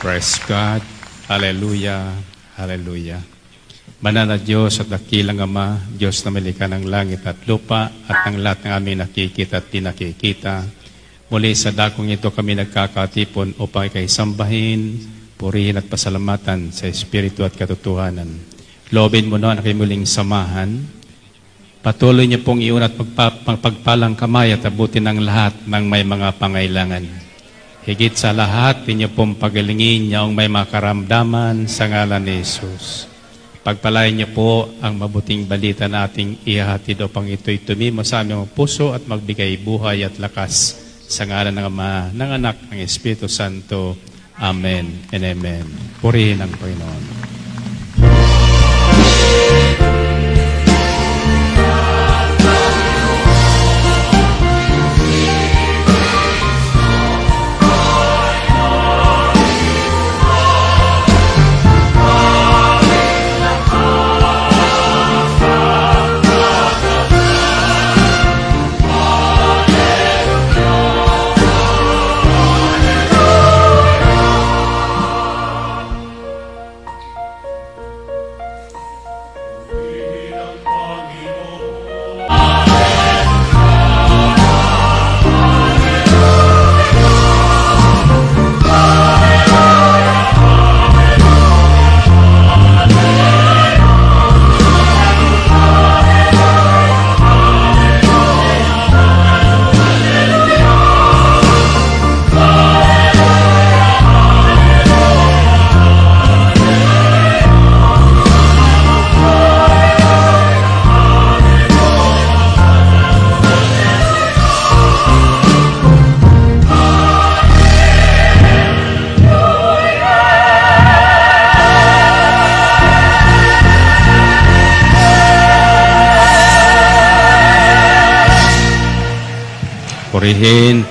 Praise God. Hallelujah. Hallelujah. Banal na Diyos at dakilang Ama, Diyos na malika ng langit at lupa at ng lahat ng aming nakikita at tinakikita. Muli sa dakong ito kami nagkakatipon upang ikaisambahin, purihin at pasalamatan sa Espiritu at katotohanan. Loobin mo na kayo muling samahan. Patuloy niyo pong iunat pagpalang kamay at abutin ng lahat ng may mga pangailangan. Higit sa lahat, inyo pong pagalingin niyo ang may makaramdaman sa ngalan ni Jesus. Pagpalain niyo po ang mabuting balita na ating ihahatid upang ito'y tumimo sa aming puso at magbigay buhay at lakas sa ngalan ng Ama, ng Anak, ng Espiritu Santo. Amen and Amen. Purihin ang Panginoon.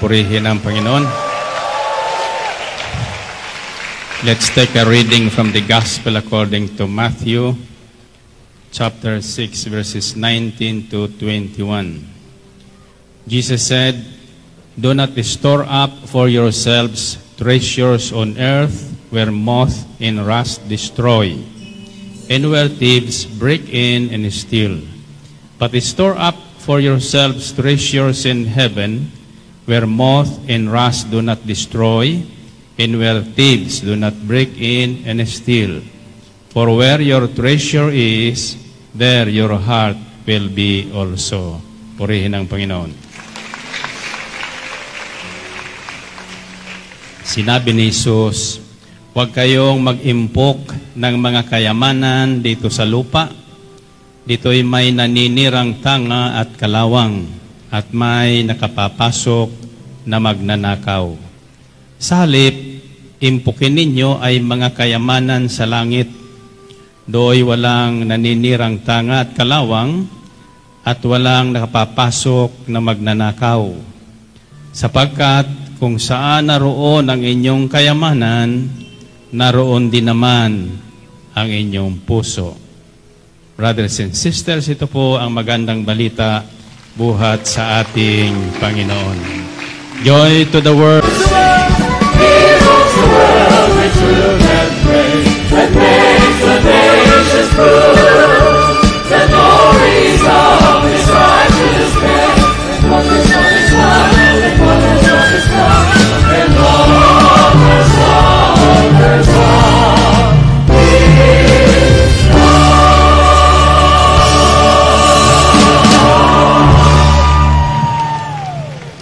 Purihin ang Panginoon. Let's take a reading from the Gospel according to Matthew, chapter 6, verses 19 to 21. Jesus said, "Do not store up for yourselves treasures on earth where moth and rust destroy, and where thieves break in and steal. But store up for yourselves treasures in heaven, where moth and rust do not destroy, and where thieves do not break in and steal. For where your treasure is, there your heart will be also." Purihin ang Panginoon. Sinabi ni Jesus, "Huwag kayong mag-impok ng mga kayamanan dito sa lupa. Dito'y may naninirang tanga at kalawang, at may nakapapasok na magnanakaw. Sa halip, impukin ninyo ay mga kayamanan sa langit. Do'y walang naninirang tanga at kalawang, at walang nakapapasok na magnanakaw. Sapagkat kung saan naroon ang inyong kayamanan, naroon din naman ang inyong puso." Brothers and sisters, ito po ang magandang balita buhat sa ating Panginoon. Joy to the world. He rules the world with truth and praise, and makes the nations prove the glories of His righteousness, and wonders of His love, and wonders of His love, and wonders of His love.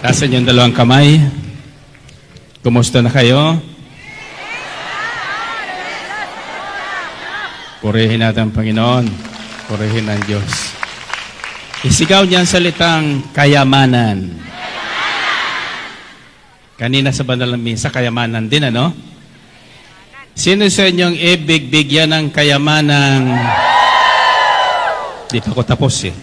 Tasan yung dalawang kamay. Kumusta na kayo? Purihin natin ang Panginoon. Purihin ang Diyos. Isigaw niyan salitang kayamanan. Kanina sa banal na misa, kayamanan din, ano? Sino sa inyong ibig bigyan ng kayamanang... Di pa ko tapos eh.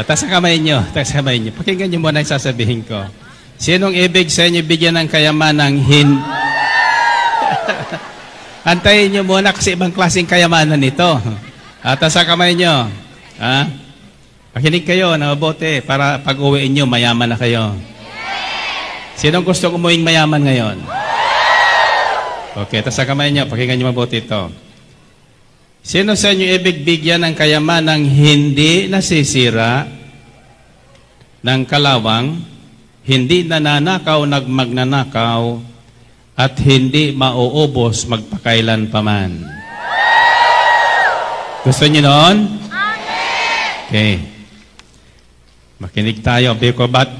Taas ang kamay nyo. Taas ang kamay nyo. Pakinggan nyo muna yung sasabihin ko. Sinong ibig sa inyo bigyan ng kayamanang Antayin nyo muna kasi ibang klaseng kayamanan ito. Taas ang kamay nyo. Pakinig kayo na mabuti para pag-uwiin nyo, mayaman na kayo. Sinong gusto umuwing mayaman ngayon? Okay, tapos sa kamay niyo, pakinggan niyo mabuti ito. Sino sa inyo ibig bigyan ng kayamanang hindi nasisira, ng kalawang, hindi nananakaw magnanakaw, at hindi mauubos magpakailan paman? Gusto niyo noon? Okay. Makinig tayo.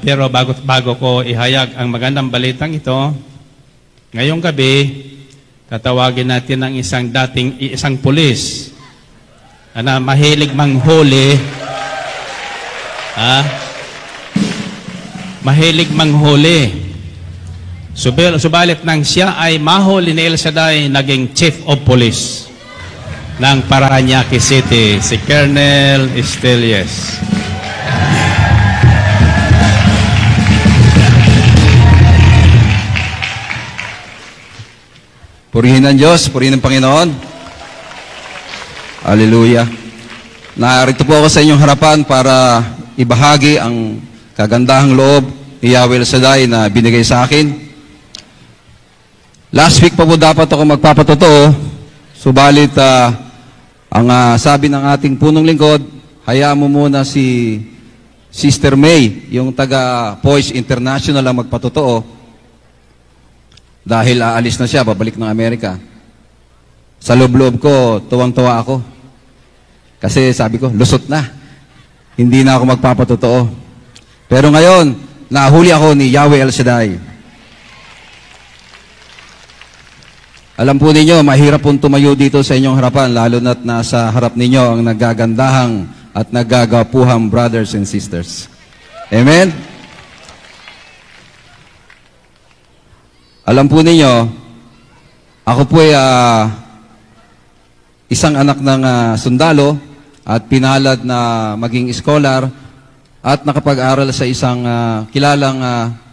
Pero bago ko ihayag ang magandang balitang ito, ngayong gabi, tatawagin natin ang isang pulis na mahilig manghuli. Mahilig manghuli. Subalit nang siya ay mahuli ni El Shaddai, naging Chief of Police ng Parañaque City, si Colonel Estelies. Purihin ang Diyos, purihin ang Panginoon. Hallelujah. Narito po ako sa inyong harapan para ibahagi ang kagandahang loob ni Yahweh El Shaddai na binigay sa akin. Last week pa po dapat ako magpapatotoo, subalit ang sabi ng ating punong lingkod, hayaan mo muna si Sister May, yung taga Poise International ang magpatotoo. Dahil aalis na siya, babalik ng Amerika. Sa loob-loob ko, tuwang-tuwa ako. Kasi sabi ko, lusot na. Hindi na ako magpapatotoo. Pero ngayon, nahuli ako ni Yahweh El Shaddai. Alam po ninyo, mahirap pong tumayo dito sa inyong harapan, lalo na't nasa harap ninyo ang nagagandahang at nagagapuhang brothers and sisters. Amen? Alam po ninyo, ako po ay isang anak ng sundalo at pinalad na maging scholar at nakapag-aral sa isang kilalang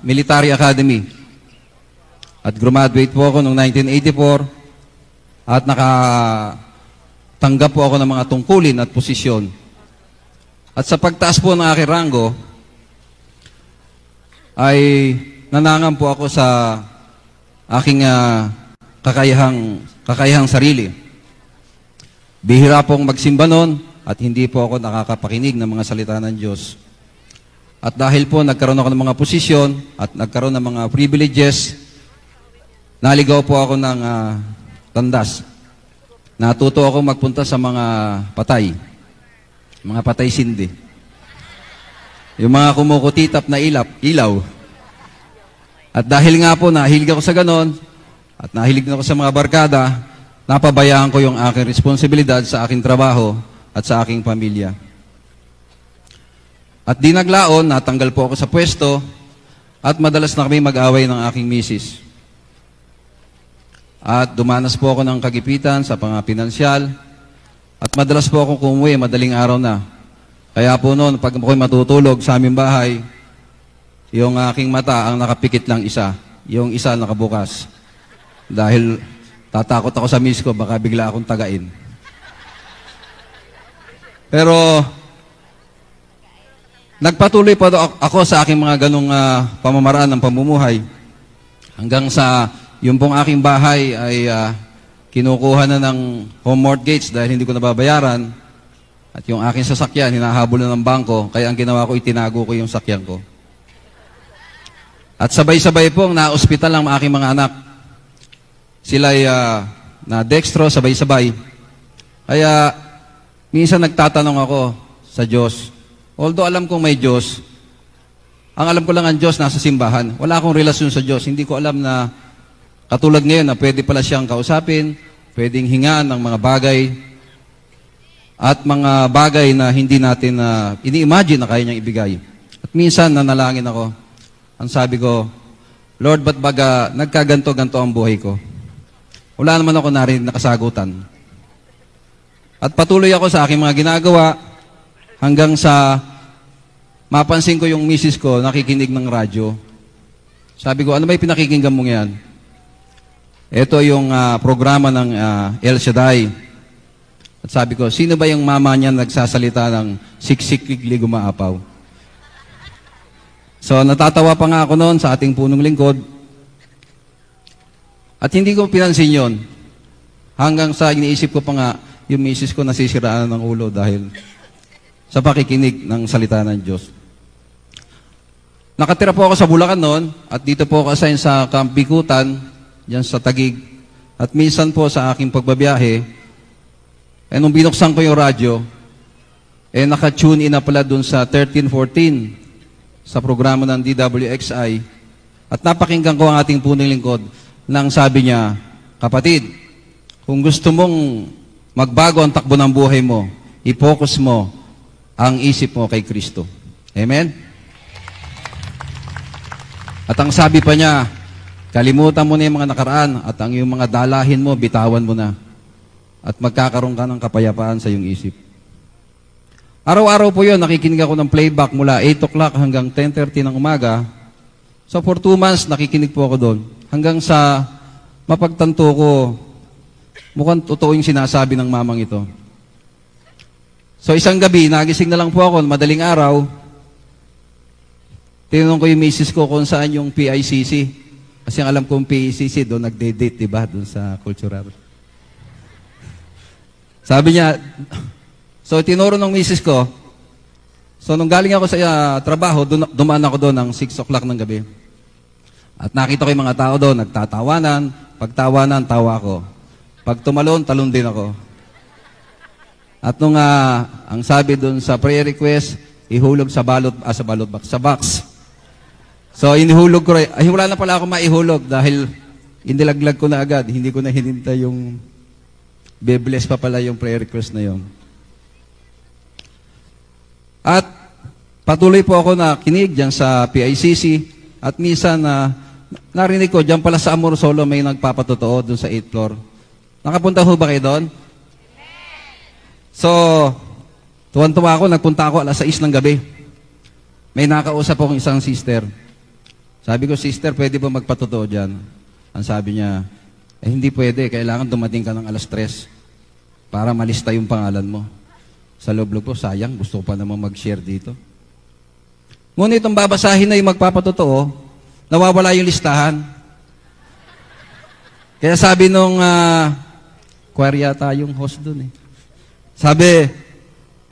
military academy. At graduate po ako noong 1984 at nakatanggap po ako ng mga tungkulin at posisyon. At sa pagtaas po ng aking ranggo, ay nanangam po ako sa aking kakayahang sarili. Bihira pong magsimba noon at hindi po ako nakakapakinig ng mga salita ng Diyos. At dahil po nagkaroon ako ng mga posisyon at nagkaroon ng mga privileges, naligaw po ako ng tandas. Natuto ako magpunta sa mga patay sindi. Yung mga kumukutitap na ilaw. At dahil nga po nahilig ako sa ganon, at nahilig na ako sa mga barkada, napabayaan ko yung aking responsibilidad sa aking trabaho at sa aking pamilya. At di naglaon, natanggal po ako sa pwesto, at madalas na kami mag-away ng aking misis. At dumanas po ako ng kagipitan sa mga pinansyal, at madalas po ako umuwi, madaling araw na. Kaya po noon, pag ako'y matutulog sa aming bahay, yung aking mata ang nakapikit lang isa. Yung isa nakabukas. Dahil tatakot ako sa miss ko, baka bigla akong tagain. Pero, nagpatuloy pa ako sa aking mga ganong pamamaraan ng pamumuhay. Hanggang sa, yung pong aking bahay ay kinukuha na ng home mortgage dahil hindi ko nababayaran. At yung aking sasakyan, hinahabol na ng bangko. Kaya ang ginawa ko, itinago ko yung sakyan ko. At sabay-sabay pong na-ospital ang aking mga anak. Sila'y na-dextro, sabay-sabay. Kaya, minsan nagtatanong ako sa Diyos. Although alam kong may Diyos, ang alam ko lang ang Diyos nasa simbahan. Wala akong relasyon sa Diyos. Hindi ko alam na katulad ngayon na pwede pala siyang kausapin, pwedeng hingaan ng mga bagay, at mga bagay na hindi natin ini-imagine na kaya niyang ibigay. At minsan nanalangin ako. Ang sabi ko, Lord, ba't baga nagkaganto-ganto ang buhay ko? Wala naman ako narinig na kasagutan. At patuloy ako sa aking mga ginagawa hanggang sa mapansin ko yung misis ko nakikinig ng radyo. Sabi ko, ano ba yung pinakikinggan mong yan? Ito yung programa ng El Shaddai. At sabi ko, sino ba yung mama niya nagsasalita ng siksik-ligli gumaapaw? So, natatawa pa nga ako noon sa ating punong lingkod. At hindi ko pinansin yon. Hanggang sa iniisip ko pa nga, yung misis ko nasisiraan ng ulo dahil sa pakikinig ng salita ng Diyos. Nakatira po ako sa Bulacan noon at dito po ako assign sa Camp Bikutan, dyan sa Taguig. At minsan po sa aking pagbabiyahe, nung binuksan ko yung radyo, naka-tune in na pala dun sa 1314 sa programa ng DWXI. At napakinggan ko ang ating punong lingkod nang sabi niya, kapatid, kung gusto mong magbago ang takbo ng buhay mo, i-focus mo ang isip mo kay Kristo. Amen? At ang sabi pa niya, kalimutan mo na yung mga nakaraan at ang yung mga dalahin mo, bitawan mo na. At magkakaroon ka ng kapayapaan sa iyong isip. Araw-araw po yun, nakikinig ako ng playback mula 8 o'clock hanggang 10:30 ng umaga. So for 2 months, nakikinig po ako doon. Hanggang sa mapagtanto ko, mukhang totoo yung sinasabi ng mamang ito. So isang gabi, nagising na lang po ako, madaling araw. Tinanong ko yung misis ko kung saan yung PICC. Kasi ang alam kong PICC, doon nagde-date, diba? Doon sa cultural. Sabi niya, so tinuro ng misis ko, so nung galing ako sa trabaho, dumaan ako doon ng 6 o'clock ng gabi. At nakita ko yung mga tao doon, nagtatawanan, pagtawanan, tawa ko. Pag tumalon, talon din ako. At nung ang sabi doon sa prayer request, ihulog sa sa box. So inihulog ko rin. Ay, wala na pala ako maihulog dahil inilaglag ko na agad. Hindi ko na hinintay yung be-bless pa pala yung prayer request na yon. At patuloy po ako na kinig dyan sa PICC at minsan narinig ko dyan pala sa Amor Solo may nagpapatotoo doon sa 8th floor. Nakapunta ho ba kayo doon? So, tuwan-tuwa ako, nagpunta ako alas 6 ng gabi. May nakausap akong isang sister. Sabi ko, sister, pwede ba magpatotoo dyan? Ang sabi niya, hindi pwede, kailangan dumating ka ng alas 3 para malista yung pangalan mo. Sa loob ko, sayang, gusto ko pa naman mag-share dito. Ngunit ang babasahin na yung magpapatotoo, nawawala yung listahan. Kaya sabi nung choir yata yung host dun eh. Sabi,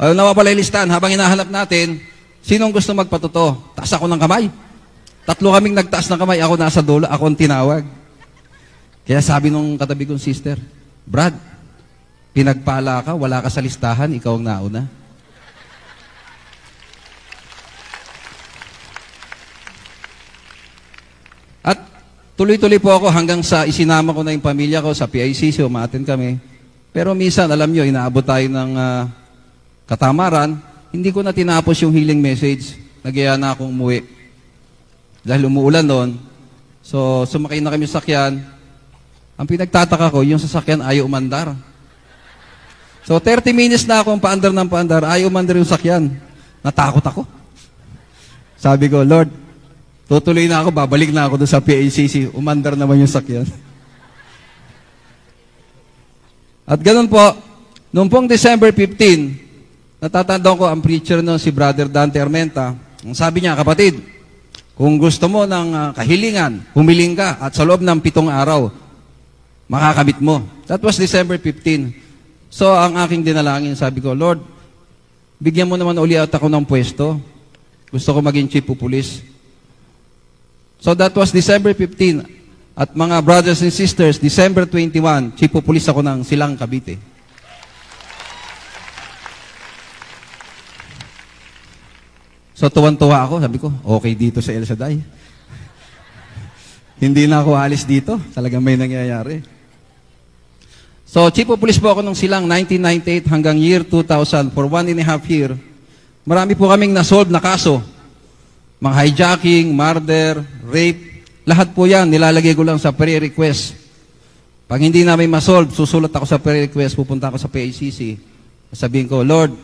nawawala yung listahan, habang hinahanap natin, sinong gusto magpatotoo? Taas ako ng kamay. 3 kaming nagtaas ng kamay, ako nasa dulo, ako ang tinawag. Kaya sabi nung katabi kong sister, Brad, pinagpala ka, wala ka sa listahan, ikaw ang nauna. At tuloy-tuloy po ako hanggang sa isinama ko na yung pamilya ko sa PICC, umaattend kami. Pero minsan, alam nyo, inaabot tayo ng katamaran, hindi ko na tinapos yung healing message. Nagyaya na akong umuwi. Dahil umuulan noon, so sumakay na kami sa sakyan. Ang pinagtataka ko, yung sasakyan ayaw umandar. So 30 minutes na akong paandar ng paandar, ayaw umandar yung sakyan. Natakot ako. Sabi ko, Lord, tutuloy na ako, babalik na ako doon sa PACC. Umandar naman yung sakyan. At ganun po, noong pong December 15, natatandaan ko ang preacher noon, si Brother Dante Armenta. Ang sabi niya, kapatid, kung gusto mo ng kahilingan, humiling ka at sa loob ng 7 araw, makakamit mo. That was December 15. So, ang aking dinalangin, sabi ko, Lord, bigyan mo naman uli at ako ng pwesto. Gusto ko maging chief of police. So, that was December 15. At mga brothers and sisters, December 21, chief of police ako ng Silang, Cavite. So, tuwan-tuwa ako. Sabi ko, okay dito sa El Shaddai. Hindi na ako alis dito. Talagang may nangyayari. So, chief of police po ako nung Silang 1998 hanggang year 2000. For 1.5 year, marami po kaming nasolve na kaso. Mga hijacking, murder, rape, lahat po yan, nilalagay ko lang sa prayer request. Pag hindi namin masolve, susulat ako sa prayer request, pupunta ako sa PACC. Sabihin ko, Lord,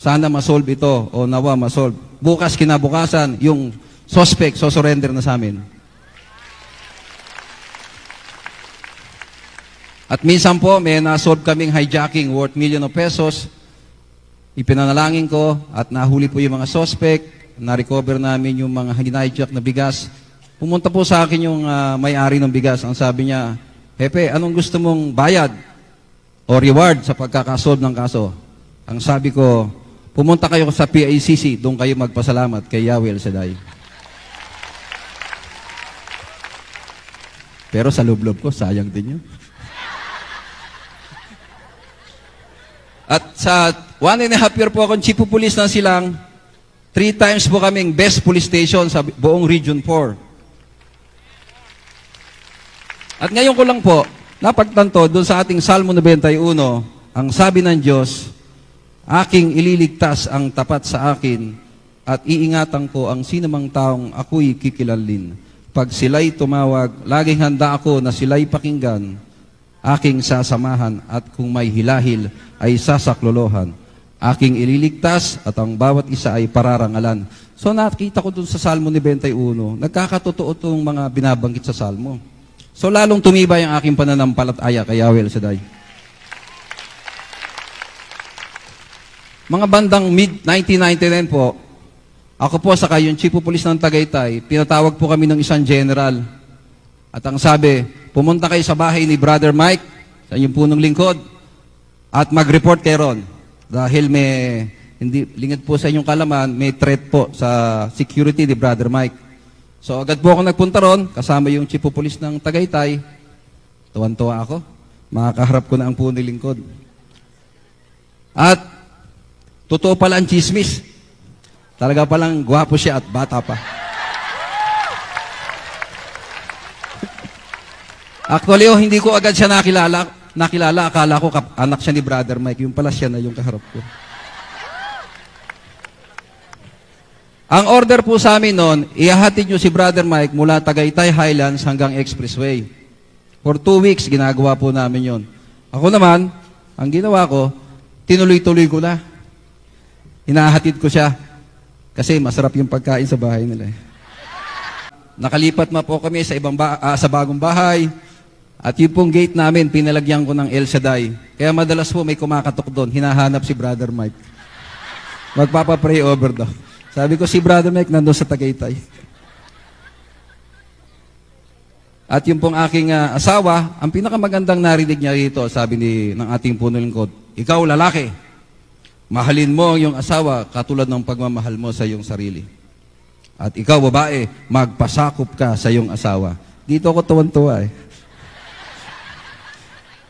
sana masolve ito o nawa masolve. Bukas, kinabukasan, yung suspect, surrender na sa amin. At minsan po, may nasolve kaming hijacking worth million of pesos. Ipinanalangin ko at nahuli po yung mga suspect. Na-recover namin yung mga hinijack na bigas. Pumunta po sa akin yung may-ari ng bigas. Ang sabi niya, Hepe, anong gusto mong bayad o reward sa pagkakasolve ng kaso? Ang sabi ko, pumunta kayo sa PICC, doon kayo magpasalamat kay Yahweh El Shaddai. Pero sa loob-loob ko, sayang din yun. At sa 1.5 year po akong chief of police ng Silang, 3 times po kaming best police station sa buong Region 4. At ngayon ko lang po, napagtanto doon sa ating Salmo 91, ang sabi ng Diyos, aking ililigtas ang tapat sa akin at iingatan ko ang sinumang taong ako'y kikilalin. Pag sila'y tumawag, laging handa ako na sila'y pakinggan, aking sasamahan at kung may hilahil ay sasaklolohan. Aking ililigtas at ang bawat isa ay pararangalan. So nakita ko dun sa Salmo 91, nagkakatotoo itong mga binabanggit sa Salmo. So lalong tumibay ang aking pananampalataya kay Yahweh El Shaddai. Mga bandang mid-1999 po, ako po saka yung chief of police ng Tagaytay, pinatawag po kami ng isang general. At ang sabi, pumunta kayo sa bahay ni Brother Mike, sa inyong punong lingkod, at mag-report kay Ron. Dahil may, hindi, lingad po sa inyong kalaman, may threat po sa security ni Brother Mike. So agad po ako nagpunta ron, kasama yung chief of police ng Tagaytay. Tuwan-tuwa ako, makakaharap ko na ang punong lingkod. At totoo pala ang chismis. Talaga palang gwapo siya at bata pa. Actually, hindi ko agad siya nakilala. Akala ko anak siya ni Brother Mike. Yung pala siya na yung kaharap ko. Ang order po sa amin noon, ihahatid nyo si Brother Mike mula Tagaytay Highlands hanggang Expressway. For 2 weeks, ginagawa po namin yon. Ako naman, ang ginawa ko, tinuloy-tuloy ko na. Hinahatid ko siya. Kasi masarap yung pagkain sa bahay nila. Nakalipat na po kami sa sa bagong bahay. At yung pong gate namin, pinalagyan ko ng El Shaddai. Kaya madalas po may kumakatok doon. Hinahanap si Brother Mike. Magpapapray over daw. Sabi ko, si Brother Mike nandun sa Tagaytay. At yung pong aking asawa, ang pinakamagandang narinig niya rito, sabi ng ating punong lingkod, ikaw lalaki, mahalin mo ang iyong asawa katulad ng pagmamahal mo sa iyong sarili. At ikaw, babae, magpasakop ka sa iyong asawa. Dito ako tuwan-tuwa eh.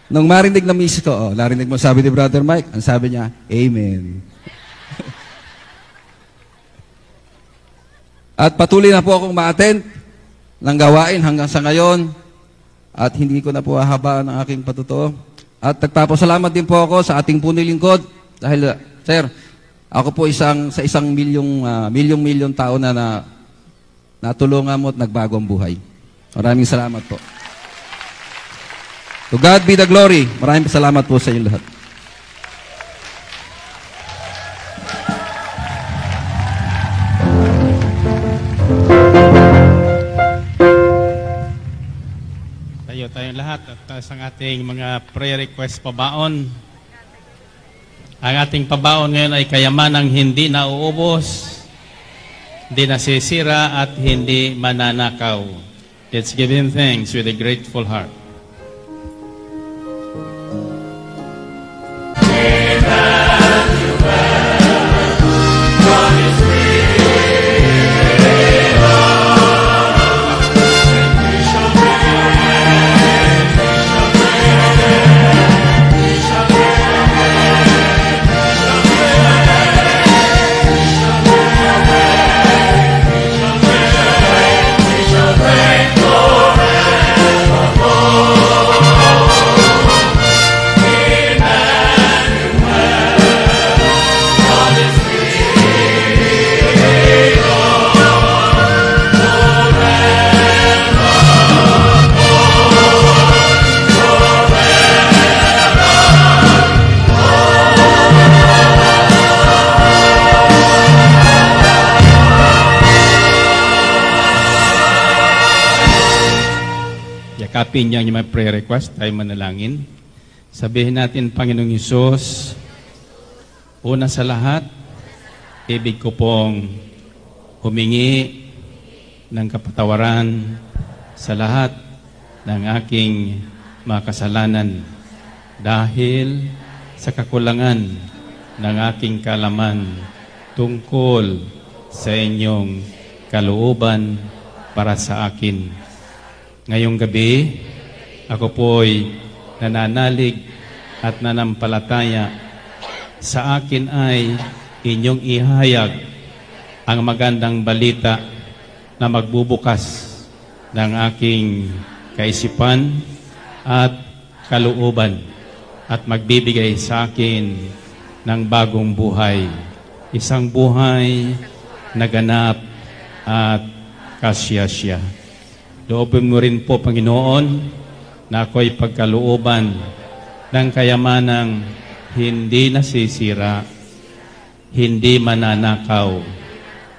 Nung marinig na miss ko, narinig mo sabi ni Brother Mike, ang sabi niya, Amen. At patuloy na po akong ma-attend ng gawain hanggang sa ngayon. At hindi ko na po hahabaan ang aking patutuo. At nagpapasalamat din po ako sa ating punong lingkod. Dahil, sir, ako po sa isang milyong tao na natulungan mo at nagbago ang buhay. Maraming salamat po. To God be the glory. Maraming salamat po sa inyo lahat. Tayong lahat at sa ating mga prayer request pabaon. Ang ating pabaon ngayon ay kayamanang hindi nauubos, hindi nasisira at hindi mananakaw. Let's give Him thanks with a grateful heart. Yakapin niya yung mga prayer request, tayo manalangin. Sabihin natin, Panginoong Hesus, una sa lahat, ibig ko pong humingi ng kapatawaran sa lahat ng aking mga kasalanan dahil sa kakulangan ng aking kalaman tungkol sa inyong kalooban para sa akin. Ngayong gabi, ako po'y nananalig at nanampalataya. Sa akin ay inyong ihayag ang magandang balita na magbubukas ng aking kaisipan at kalooban at magbibigay sa akin ng bagong buhay. Isang buhay na ganap at kasyasya. Loobin mo rin po, Panginoon, na ako'y pagkalooban ng kayamanang hindi nasisira, hindi mananakaw,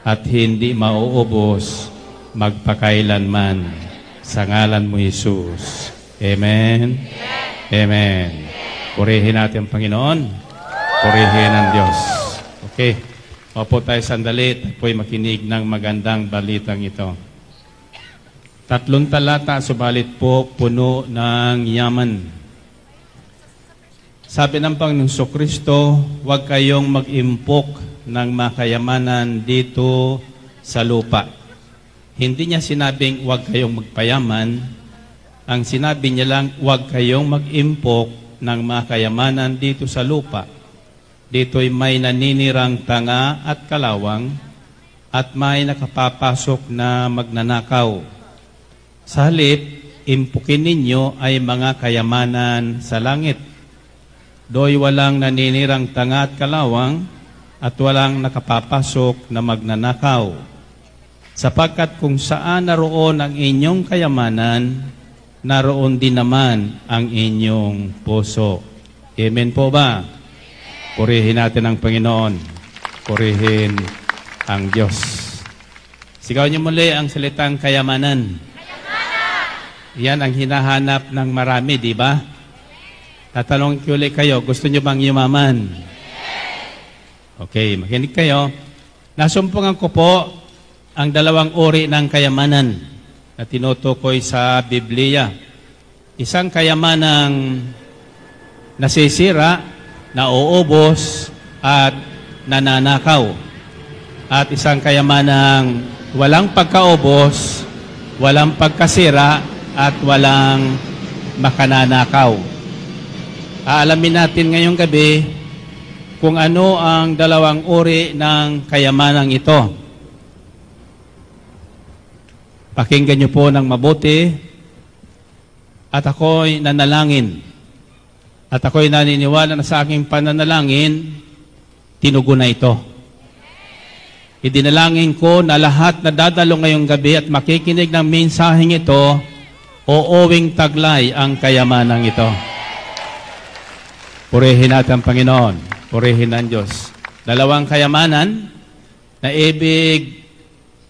at hindi mauubos magpakailanman. Sa ngalan mo, Jesus. Amen. Amen. Purihin natin ang Panginoon. Purihin ang Diyos. Okay. Opo tayo sandali at po'y makinig ng magandang balitang ito. 3 talata, subalit po puno ng yaman. Sabi ng Panginoong Kristo, huwag kayong mag-impok ng makayamanan dito sa lupa. Hindi niya sinabing huwag kayong magpayaman. Ang sinabi niya lang, huwag kayong mag-impok ng makayamanan dito sa lupa. Dito'y may naninirang tanga at kalawang at may nakapapasok na magnanakaw. Sa halip, impukin ninyo ay mga kayamanan sa langit. Do'y walang naninirang tanga at kalawang at walang nakapapasok na magnanakaw. Sapagkat kung saan naroon ang inyong kayamanan, naroon din naman ang inyong puso. Amen po ba? Purihin natin ang Panginoon. Purihin ang Diyos. Sigaw niyo muli ang salitang kayamanan. Yan ang hinahanap ng marami, di ba? Tatanong ko ulit kayo, gusto niyo bang yumaman? Okay, makinig kayo. Nasumpungan ko po ang 2 uri ng kayamanan na tinutukoy sa Biblia. Isang kayamanang nasisira, nauubos, at nananakaw. At isang kayamanang walang pagkaubos, walang pagkasira, at walang makananakaw. Aalamin natin ngayong gabi kung ano ang 2 uri ng kayamanang ito. Pakinggan niyo po ng mabuti at ako'y nanalangin. At ako'y naniniwala na sa aking pananalangin, tinugon na ito. Idinalangin ko na lahat na dadalo ngayong gabi at makikinig ng mensaheng ito, uuwing taglay ang kayamanang ito. Purihin natin ang Panginoon. Purihin ang Diyos. 2 kayamanan na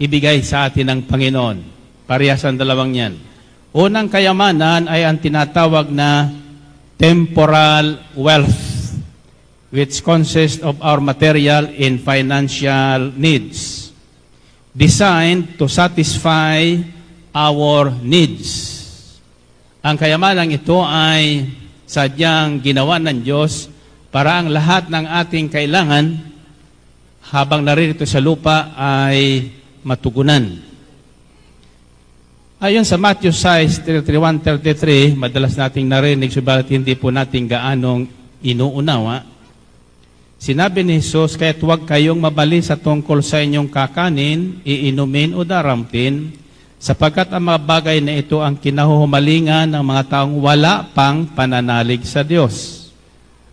ibigay sa atin ng Panginoon. Parehas ang 2 yan. Unang kayamanan ay ang tinatawag na temporal wealth, which consists of our material and financial needs, designed to satisfy our needs. Ang kayamanang ito ay sadyang ginawa ng Diyos para ang lahat ng ating kailangan habang naririto sa lupa ay matugunan. Ayon sa Matthew 6:31-33, madalas nating narinig, subalit hindi po natin gaanong inuunawa. Sinabi ni Jesus, kaya't huwag kayong mabali sa tungkol sa inyong kakanin, iinumin o daramtin, sapagkat ang mga bagay na ito ang kinahuhumalingan ng mga taong wala pang pananalig sa Diyos.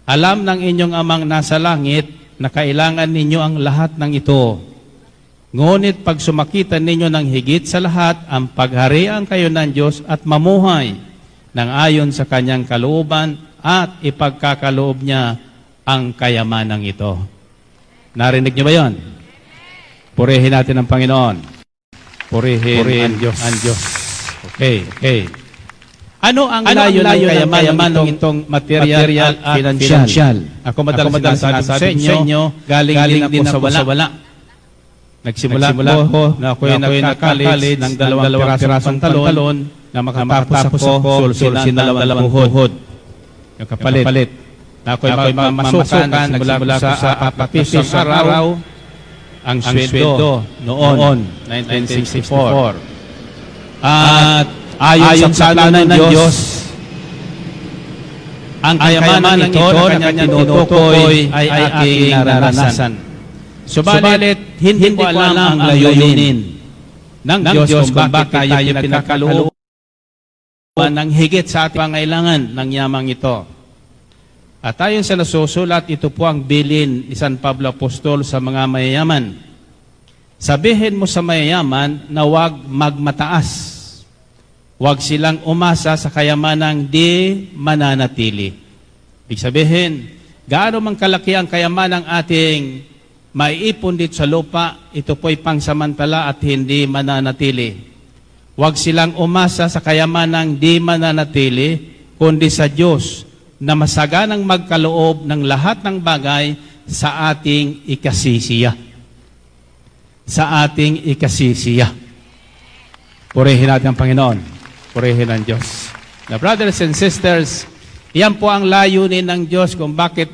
Alam ng inyong amang nasa langit na kailangan ninyo ang lahat ng ito. Ngunit pag sumakitan ninyo ng higit sa lahat, ang pagharian kayo ng Diyos at mamuhay ng ayon sa kanyang kalooban at ipagkakaloob niya ang kayamanang ito. Narinig niyo ba yon? Purihin natin ang Panginoon. Purihin ang Diyos. Okay. Ano ang layo ng kayamanang itong material at financial? Ako madalas sinasabi sa inyo, galing din ako sa wala. Nagsimula ko na ako'y nagkakalit ng dalawang pirasong pantalon na makatapos ako sulsin ng dalawang buhod. Yung kapalit. Na ako'y mamasukan, nagsimula ko sa 4 pisong araw ang sweldo noon, 1964. At ayon sa plano ng Diyos, ang kayamanan ng ito na kanyang tinutukoy ay aking naranasan. Subalit, hindi ko alam ang layunin ng Diyos kung bakit tayo pinagkalooban ng higit sa ating pangailangan ng yamang ito. At ayon sa nasusulat, ito po ang bilin ni San Pablo Apostol sa mga mayayaman. Sabihin mo sa mayayaman na huwag magmataas. Huwag silang umasa sa kayamanang di mananatili. Ibig sabihin, gaano man kalaki ang kayamanang ating maiipon dito sa lupa, ito po'y pangsamantala at hindi mananatili. Huwag silang umasa sa kayamanang di mananatili, kundi sa Diyos na masaganang magkaloob ng lahat ng bagay sa ating ikasisiya. Sa ating ikasisiya. Purihin natin ang Panginoon. Purihin ang Diyos. Now, brothers and sisters, yan po ang layunin ng Diyos kung bakit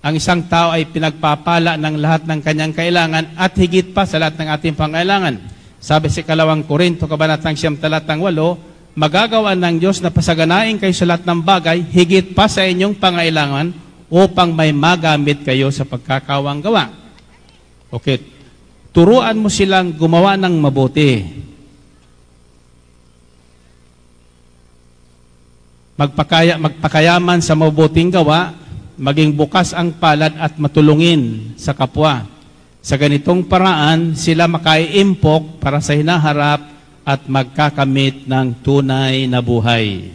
ang isang tao ay pinagpapala ng lahat ng kanyang kailangan at higit pa sa lahat ng ating pangailangan. Sabi sa 2 Korinto, kabanatang 9, talatang 8, magagawa ng Diyos na pasaganain kayo sa lahat ng bagay, higit pa sa inyong pangailangan upang may magamit kayo sa pagkakawang gawa. Okay, turuan mo silang gumawa ng mabuti. Magpakayaman sa mabuting gawa, maging bukas ang palad at matulungin sa kapwa. Sa ganitong paraan, sila makaiimpok para sa hinaharap at magkakamit ng tunay na buhay.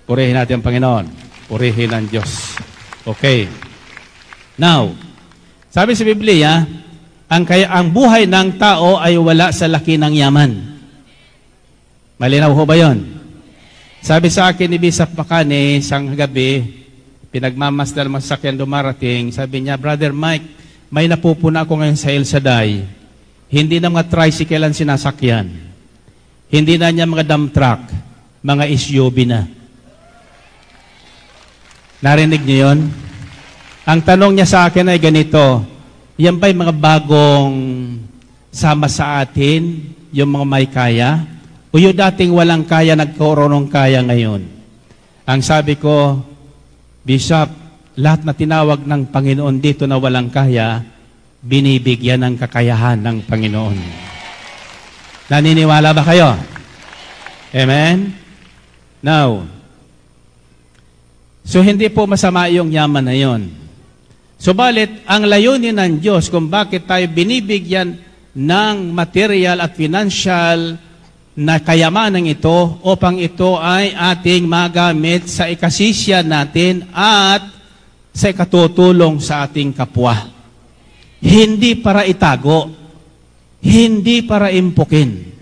Purihin natin ang Panginoon. Purihin ang Diyos. Okay. Now, sabi sa Biblia, ang buhay ng tao ay wala sa laki ng yaman. Malinaw ho ba yun? Sabi sa akin ni Bishop Makani, isang gabi, pinagmamasdal masakyan dumarating, sabi niya, Brother Mike, may napupuna ako ngayon sa El Shaddai. Hindi na mga tricycle ang sinasakyan. Hindi na niya mga dump truck, mga SUV na. Narinig niyo yun? Ang tanong niya sa akin ay ganito, yan ba'y mga bagong sama sa atin, yung mga may kaya? O yung dating walang kaya, nagkaroon kaya ngayon? Ang sabi ko, Bishop, lahat na tinawag ng Panginoon dito na walang kaya, binibigyan ng kakayahan ng Panginoon. Naniniwala ba kayo? Amen? Now, so hindi po masama yung yaman na yon. Subalit, ang layunin ng Diyos kung bakit tayo binibigyan ng material at financial na kayamanan ito upang ito ay ating magamit sa ikasisya natin at sa ikatutulong sa ating kapwa. Hindi para itago, hindi para impukin.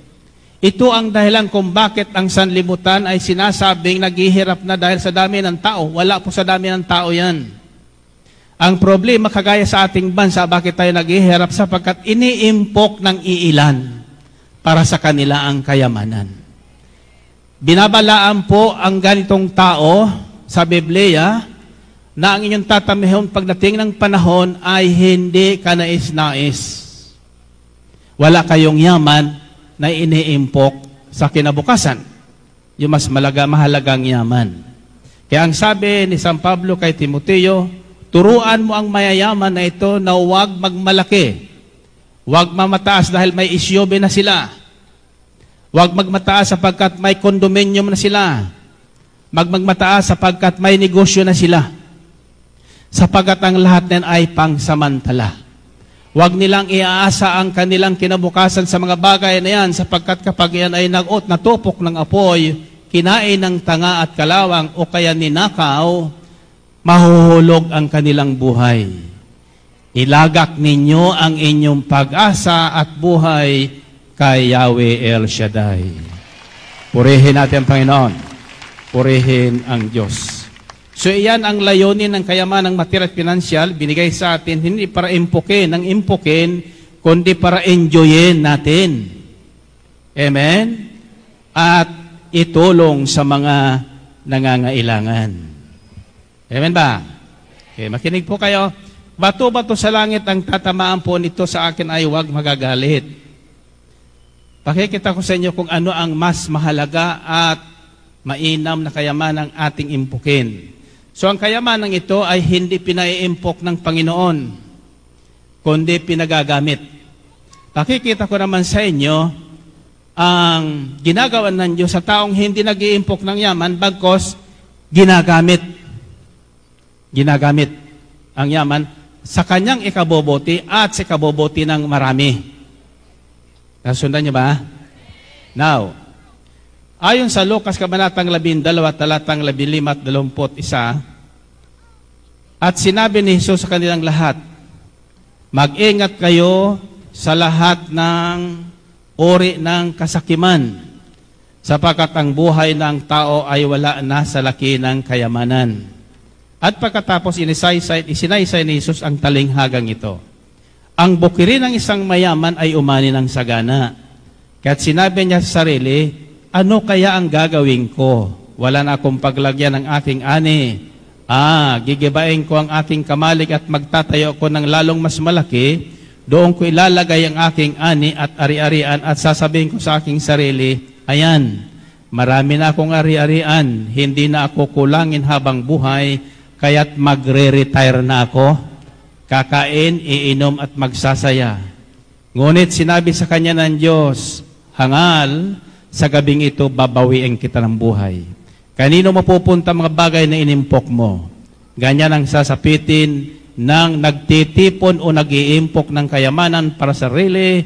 Ito ang dahilan kung bakit ang sanlibutan ay sinasabing naghihirap na dahil sa dami ng tao. Wala po sa dami ng tao yan. Ang problema kagaya sa ating bansa, bakit tayo naghihirap? Sapagkat iniimpok ng iilan para sa kanila ang kayamanan. Binabalaan po ang ganitong tao sa Biblia na ang inyong tatamihon pagdating ng panahon ay hindi kanais-nais. Wala kayong yaman na iniimpok sa kinabukasan. Yung mas mahalagang yaman. Kaya ang sabi ni San Pablo kay Timoteo, turuan mo ang mayayaman na ito na huwag magmalaki. Huwag mamataas dahil may isyobe na sila. Huwag magmataas sapagkat may condominium na sila. Magmataas sapagkat may negosyo na sila. Sapagkat ang lahat nan ay pangsamantala. Huwag nilang iaasa ang kanilang kinabukasan sa mga bagay na yan sapagkat kapag yan ay natupok ng apoy, kinain ng tanga at kalawang o kaya ninakaw, mahuhulog ang kanilang buhay. Ilagak ninyo ang inyong pag-asa at buhay kay Yahweh El Shaddai. Purihin natin ang Panginoon. Purihin ang Diyos. So iyan ang layunin ng kayamanang material at pinansyal, binigay sa atin hindi para impukin. Ang impukin, kundi para enjoyin natin. Amen? At itulong sa mga nangangailangan. Amen ba? Okay, makinig po kayo. Bato-bato sa langit ang tatamaan po nito sa akin ay huwag magagalit. Pakikita ko sa inyo kung ano ang mas mahalaga at mainam na kayamanang ating impukin. So ang kayamanang ito ay hindi pinaiimpok ng Panginoon, kundi pinagagamit. Pakikita ko naman sa inyo ang ginagawa ng Diyos sa taong hindi nag-iimpok ng yaman, bagkos ginagamit. Ginagamit ang yaman sa kanyang ikabubuti at sa ikabubuti ng marami. Nasundan niyo ba? Now, ayon sa Lucas Kabanatang 12, talatang 15 at 21, at sinabi ni Jesus sa kanilang lahat, mag-ingat kayo sa lahat ng uri ng kasakiman, sapagkat ang buhay ng tao ay wala na sa laki ng kayamanan. At pagkatapos isinaysay ni Jesus ang talinghagang ito. Ang bukirin ng isang mayaman ay umani ng sagana. Kaya't sinabi niya sa sarili, ano kaya ang gagawin ko? Wala na akong paglagyan ng aking ani. Gigibain ko ang aking kamalig at magtatayo ko ng lalong mas malaki. Doon ko ilalagay ang aking ani at ari-arian at sasabihin ko sa aking sarili, ayan, marami na akong ari-arian, hindi na ako kulangin habang buhay, kaya't magre-retire na ako, kakain, iinom at magsasaya. Ngunit sinabi sa kanya ng Diyos, hangal, sa gabing ito babawiin kita ng buhay. Kanino mapupunta mga bagay na inimpok mo? Ganyan ang sasapitin ng nagtitipon o nag-iimpok ng kayamanan para sa sarili,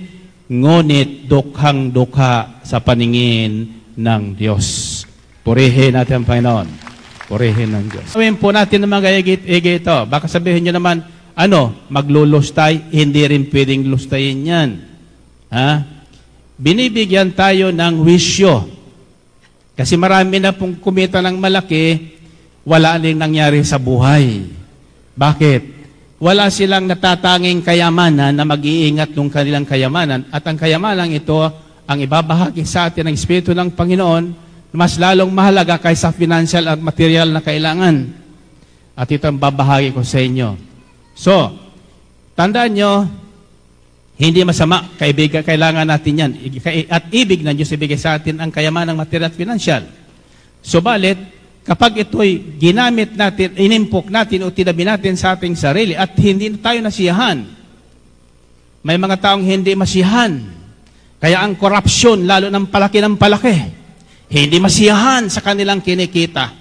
ngunit dukhang-dukha sa paningin ng Diyos. Purihin natin ang Panginoon. Purihin ng Diyos. Gawin po natin ng mga igit ito. Baka sabihin nyo naman, maglulustay? Hindi rin pwedeng lustayin yan. Binibigyan tayo ng wisyo. Kasi marami na pong kumita ng malaki, wala nang nangyari sa buhay. Bakit? Wala silang natatanging kayamanan na mag-iingat ng kanilang kayamanan. At ang kayamanan ito, ang ibabahagi sa atin ng Espiritu ng Panginoon, mas lalong mahalaga kaysa financial at material na kailangan. At ito ang babahagi ko sa inyo. So, tandaan nyo, hindi masama, kaibigan, kailangan natin yan. At ibig ng Diyos ibigay sa atin ang kayamanang material at financial. Subalit, kapag ito'y ginamit natin, inimpok natin o tinabi natin sa ating sarili at hindi tayo nasiyahan, may mga taong hindi masiyahan. Kaya ang korupsyon, lalo ng palaki, hindi masiyahan sa kanilang kinikita.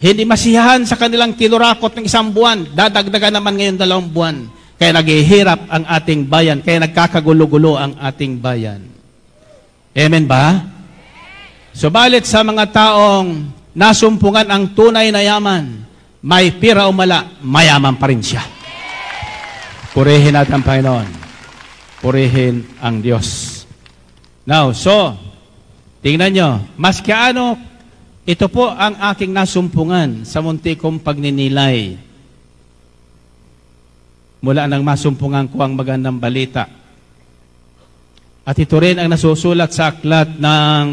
Hindi masiyahan sa kanilang kinurakot ng 1 buwan. Dadagdagan naman ngayon 2 buwan. Kaya naghihirap ang ating bayan. Kaya nagkakagulo-gulo ang ating bayan. Amen ba? Subalit sa mga taong nasumpungan ang tunay na yaman, may pira o mala, mayaman pa rin siya. Purihin natin ang Panginoon. Purihin ang Diyos. Now, tingnan nyo, maski ano, ito po ang aking nasumpungan sa munti kong pagninilay. Mula nang masumpungan ko ang magandang balita. At ito rin ang nasusulat sa aklat ng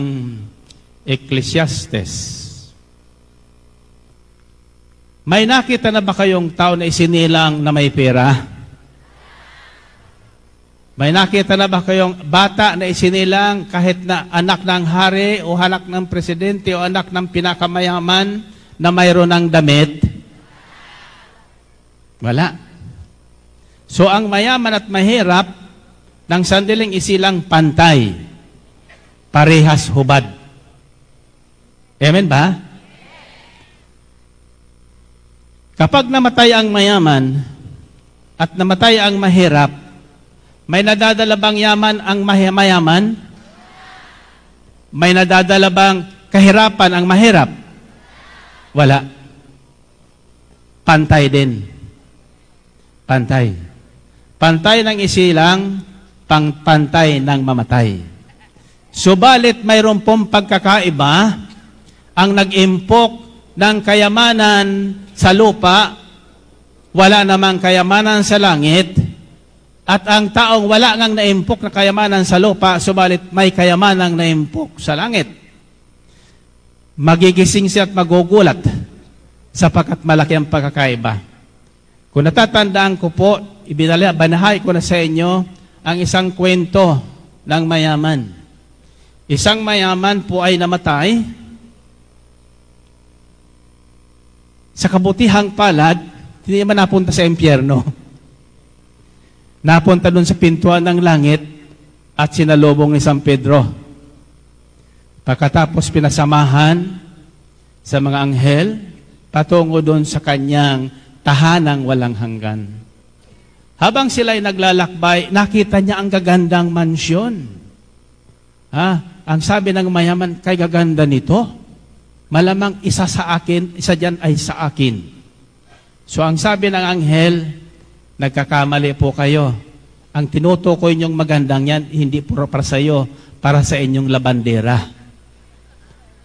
Ecclesiastes. May nakita na ba kayong tao na isinilang na may pera? May nakita na ba kayong bata na isinilang kahit na anak ng hari o anak ng presidente o anak ng pinakamayaman na mayroon ng damit? Wala. So ang mayaman at mahirap ng sandiling isilang pantay, parehas hubad. Amen ba? Kapag namatay ang mayaman at namatay ang mahirap, may nadadala bang yaman ang mayaman? May nadadala bang kahirapan ang mahirap? Wala. Pantay din. Pantay. Pantay ng isilang, pantay ng mamatay. Subalit mayroon pong pagkakaiba, ang nag-impok ng kayamanan sa lupa, wala namang kayamanan sa langit, At ang taong wala ngang naimpok na kayamanan sa lupa, subalit may kayamanang naimpok sa langit. Magigising siya at magugulat sapagkat malaki ang pagkakaiba. Kung natatandaan ko po, banahay ko na sa inyo ang isang kwento ng mayaman. Isang mayaman po ay namatay. Sa kabutihang palad, hindi naman napunta sa impyerno. Napunta doon sa pintuan ng langit at sinalubong ni San Pedro. Pagkatapos pinasamahan sa mga anghel, patungo doon sa kanyang tahanang walang hanggan. Habang sila'y naglalakbay, nakita niya ang gagandang mansyon. Ang sabi ng mayaman, kay gaganda nito, malamang isa sa akin, isa dyan ay sa akin. So ang sabi ng anghel, nagkakamali po kayo. Ang tinutukoy niyong magandang yan, hindi puro para sa iyo, para sa inyong labandera.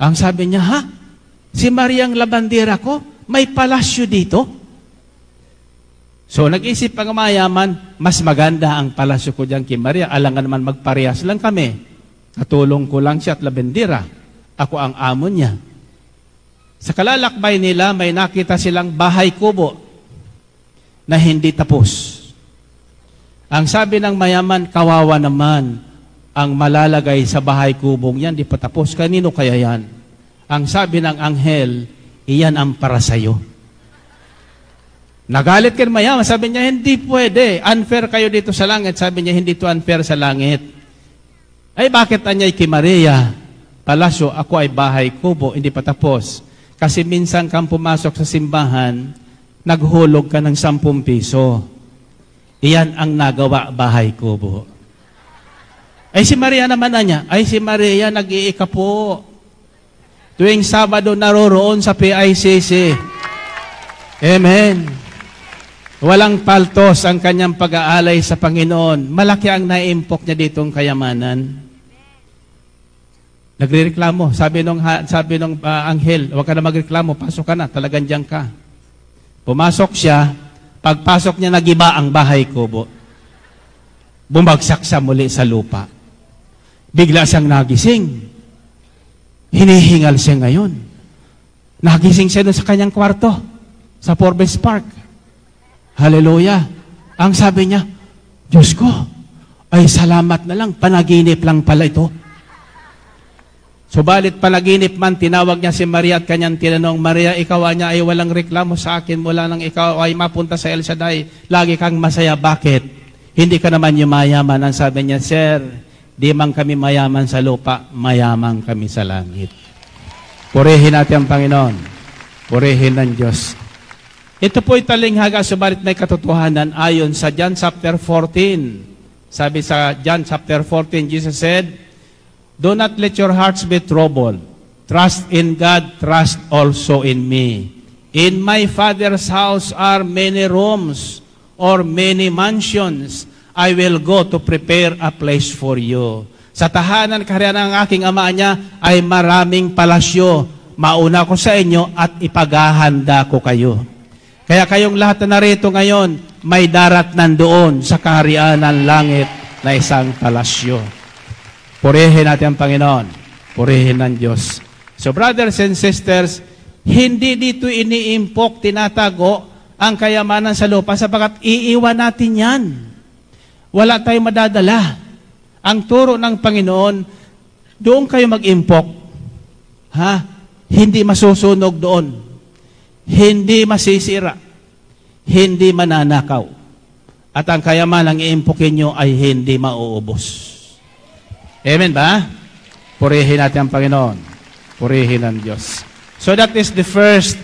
Ang sabi niya, ha? Si Maria ang labandera ko? May palasyo dito? So nag-isip ang mayaman, mas maganda ang palasyo ko dyan kay Maria. Alangan naman magparehas lang kami. Katulong ko lang siya at labandera. Ako ang amo niya. Sa kalalakbay nila, may nakita silang bahay kubo na hindi tapos. Ang sabi ng mayaman, kawawa naman ang malalagay sa bahay kubong yan, di pa tapos. Kanino kaya yan? Ang sabi ng anghel, iyan ang para sa'yo. Nagalit ka mayaman, sabi niya, hindi pwede. Unfair kayo dito sa langit. Sabi niya, hindi to unfair sa langit. Ay, bakit anyay kay Maria? Palasyo, ako ay bahay kubo, hindi pa tapos. Kasi minsan kang pumasok sa simbahan, naghulog ka ng 10 piso. Iyan ang nagawa bahay kubo. Ay si Maria naman na niya, ay si Maria nag-iika po. Tuwing Sabado naroroon sa PICC. Amen. Walang paltos ang kanyang pag-aalay sa Panginoon. Malaki ang naimpok niya ditong kayamanan. Nagrereklamo. Sabi nung anghel, huwag ka na magreklamo, pasok ka na, talagang diyan ka. Pumasok siya, pagpasok niya nagiba ang bahay kubo. Bumagsak siya muli sa lupa. Bigla siyang nagising. Hinihingal siya ngayon. Nagising siya doon sa kanyang kwarto, sa Forbes Park. Hallelujah. Ang sabi niya, Diyos ko, ay salamat na lang, panaginip lang pala ito. Subalit panaginip man, tinawag niya si Maria at kanyang tinanong, Maria, ikaw niya ay walang reklamo sa akin mula nang ikaw ay mapunta sa El Shaddai. Lagi kang masaya. Bakit? Hindi ka naman yung mayaman. Ang sabi niya, Sir, di man kami mayaman sa lupa, mayaman kami sa langit. Purihin natin ang Panginoon. Purihin ng Diyos. Ito po'y talinghaga, subalit may katotohanan ayon sa John chapter 14. Sabi sa John chapter 14, Jesus said, do not let your hearts be troubled. Trust in God, trust also in me. In my Father's house are many rooms or many mansions. I will go to prepare a place for you. Sa tahanan kaharian ng aking ama niya ay maraming palasyo. Mauna ko sa inyo at ipaghahanda ko kayo. Kaya kayong lahat na narito ngayon, may darat nandoon sa kaharian ng langit na isang palasyo. Purihin natin ang Panginoon. Purihin ng Diyos. So brothers and sisters, hindi dito iniimpok, tinatago ang kayamanan sa lupa sapagkat iiwan natin yan. Wala tayong madadala. Ang turo ng Panginoon, doon kayo mag-impok. Hindi masusunog doon. Hindi masisira. Hindi mananakaw. At ang kayamanang iimpokin nyo ay hindi mauubos. Amen ba? Purihin natin ang Panginoon. Purihin ang Diyos. So that is the first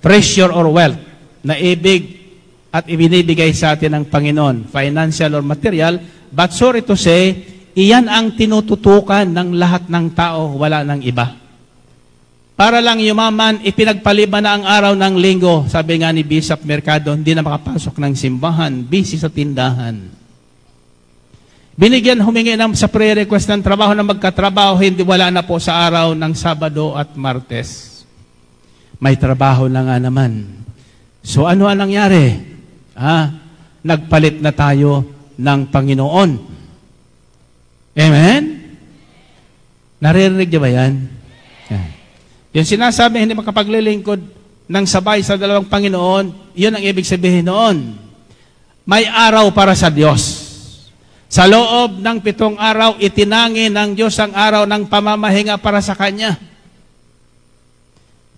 treasure or wealth na ibig at ibinibigay sa atin ng Panginoon, financial or material, but sorry to say, iyan ang tinututukan ng lahat ng tao, wala ng iba. Para lang yumaman, ipinagpaliban na ang araw ng linggo. Sabi nga ni Bishop Mercado, hindi na makapasok ng simbahan, busy sa tindahan. Binigyan, humingi sa prayer request ng trabaho na magkatrabaho, hindi wala na po sa araw ng Sabado at Martes. May trabaho na nga naman. So ano ang nangyari? Nagpalit na tayo ng Panginoon. Amen? Naririnig niyo ba yan? Yan. Yung sinasabi, hindi makapaglilingkod ng sabay sa dalawang Panginoon, yun ang ibig sabihin noon. May araw para sa Diyos. Sa loob ng 7 araw, itinangin ng Diyos ang araw ng pamamahinga para sa Kanya.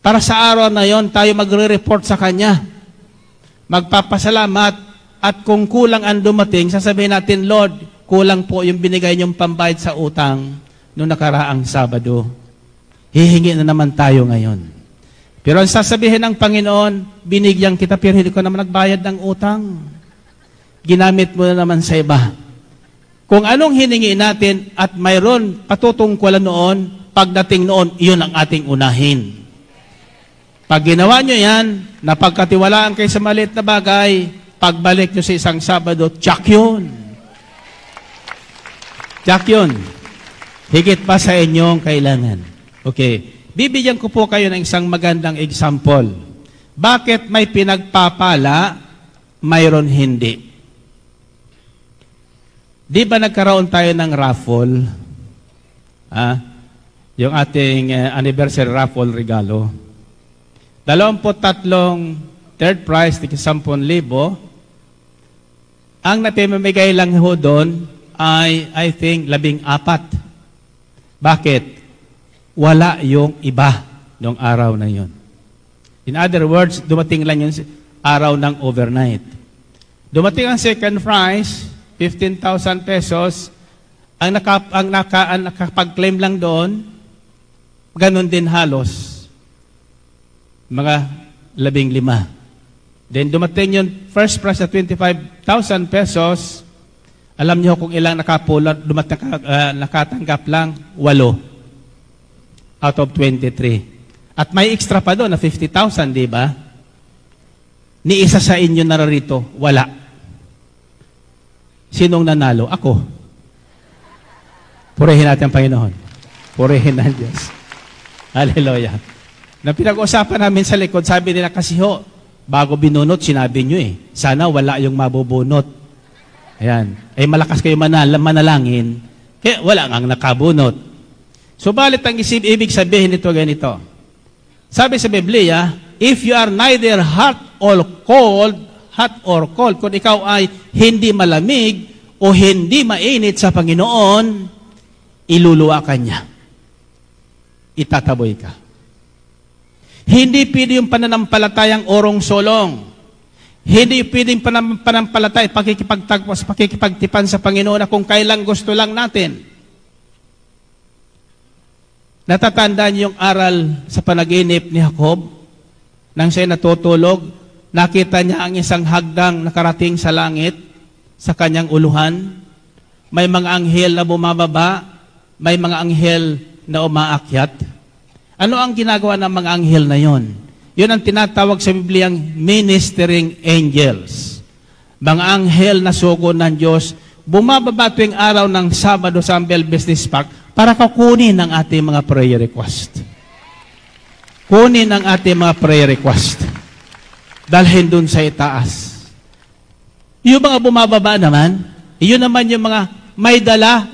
Para sa araw na yon, tayo magre-report sa Kanya. Magpapasalamat, at kung kulang ang dumating, sasabihin natin, Lord, kulang po yung binigay niyong pambayad sa utang noong nakaraang Sabado. Hihingi na naman tayo ngayon. Pero ang sasabihin ng Panginoon, binigyan kita pero hindi ko naman nagbayad ng utang. Ginamit mo na naman sa iba. Kung anong hiningi natin at mayroon patutungkulan noon, pagdating noon, iyon ang ating unahin. Pag ginawa nyo yan, napagkatiwalaan kayo sa maliit na bagay, pagbalik nyo sa isang Sabado, tsak yun. Tsak yun. Higit pa sa inyong kailangan. Okay. Bibigyan ko po kayo ng isang magandang example. Bakit may pinagpapala, mayroon hindi? Di ba nagkaroon tayo ng raffle? Yung ating anniversary raffle regalo. 23 third prize, 10,000. Ang napimamigay lang ho doon ay, I think, 14. Bakit? Wala yung iba noong araw na yon. In other words, dumating lang yung araw ng overnight. Dumating ang second prize, 15,000 pesos. Ang nakapag-claim lang doon, ganun din halos. Mga 15. Then dumating yung first prize at 25,000 pesos. Alam niyo kung ilang nakatanggap lang? 8 out of 23. At may extra pa doon na 50,000, di ba? Ni isa sa inyo nararito, wala. Sinong nanalo? Ako. Purihin natin ang Panginoon. Purihin ng Diyos. Hallelujah. Na pinag-usapan namin sa likod, sabi nila kasi ho, bago binunot, sinabi nyo sana wala yung mabubunot. Ayan. Malakas kayo manalangin, kaya wala ang nakabunot. Subalit ang ibig sabihin nito ganito. Sabi sa Biblia, if you are neither hot or cold, kung ikaw ay hindi malamig o hindi mainit sa Panginoon, iluluwa ka niya. Itataboy ka. Hindi pwede yung pananampalatayang orong-solong. Hindi pwede yung pananampalatay, pakikipagtagpos, pakikipagtipan sa Panginoon na kung kailang gusto lang natin. Natatandaan niyo yung aral sa panaginip ni Jacob? Nang siya natutulog, nakita niya ang isang hagdang nakarating sa langit, sa kanyang uluhan. May mga anghel na bumababa, may mga anghel na umaakyat. Ano ang ginagawa ng mga anghel na yon? Yun ang tinatawag sa Bibliang ministering angels. Mga anghel na sugo ng Diyos, bumababa tuwing araw ng Sabado sa Ambel Business Park para kukunin ang ating mga prayer request. Kunin ang ating mga prayer request. Dalhin dun sa itaas. Yung mga bumababa naman, yun naman yung mga may dala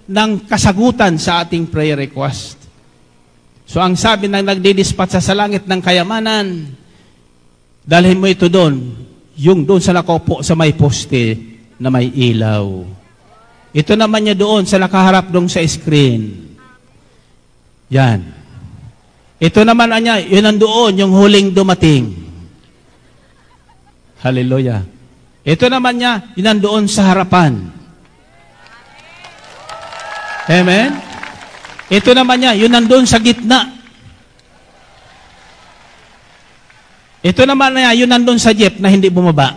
ng kasagutan sa ating prayer request. So ang sabi ng nagdidispatch sa langit ng kayamanan, dalhin mo ito doon, yung doon sa nakaupo sa may poste na may ilaw. Ito naman niya doon sa nakaharap doon sa screen. Yan. Ito naman niya, yun nandoon, yung huling dumating. Hallelujah. Ito naman niya, yun nandoon sa harapan. Amen? Ito naman niya, yun nandoon sa gitna. Ito naman niya, yun nandoon sa jeep na hindi bumaba.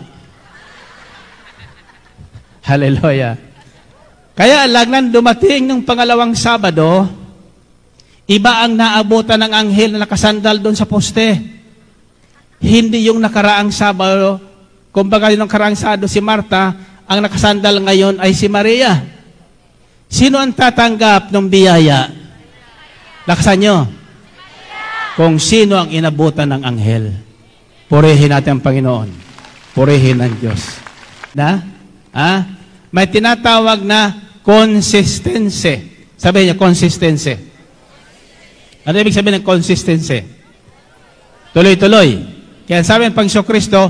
Hallelujah. Kaya lang nang dumating ng pangalawang Sabado, iba ang naabutan ng anghel na nakasandal doon sa poste. Hindi yung nakaraang Sabado, kumbaga yung nakaraang Sabado si Marta, ang nakasandal ngayon ay si Maria. Sino ang tatanggap ng biyaya? Lakasan nyo. Kung sino ang inabutan ng anghel. Purihin natin ang Panginoon. Purihin ang Diyos. may tinatawag na consistency. Sabi niya, consistency. Ano ibig sabihin ng consistency? Tuloy-tuloy. Kaya sabi ng Panginoong Kristo,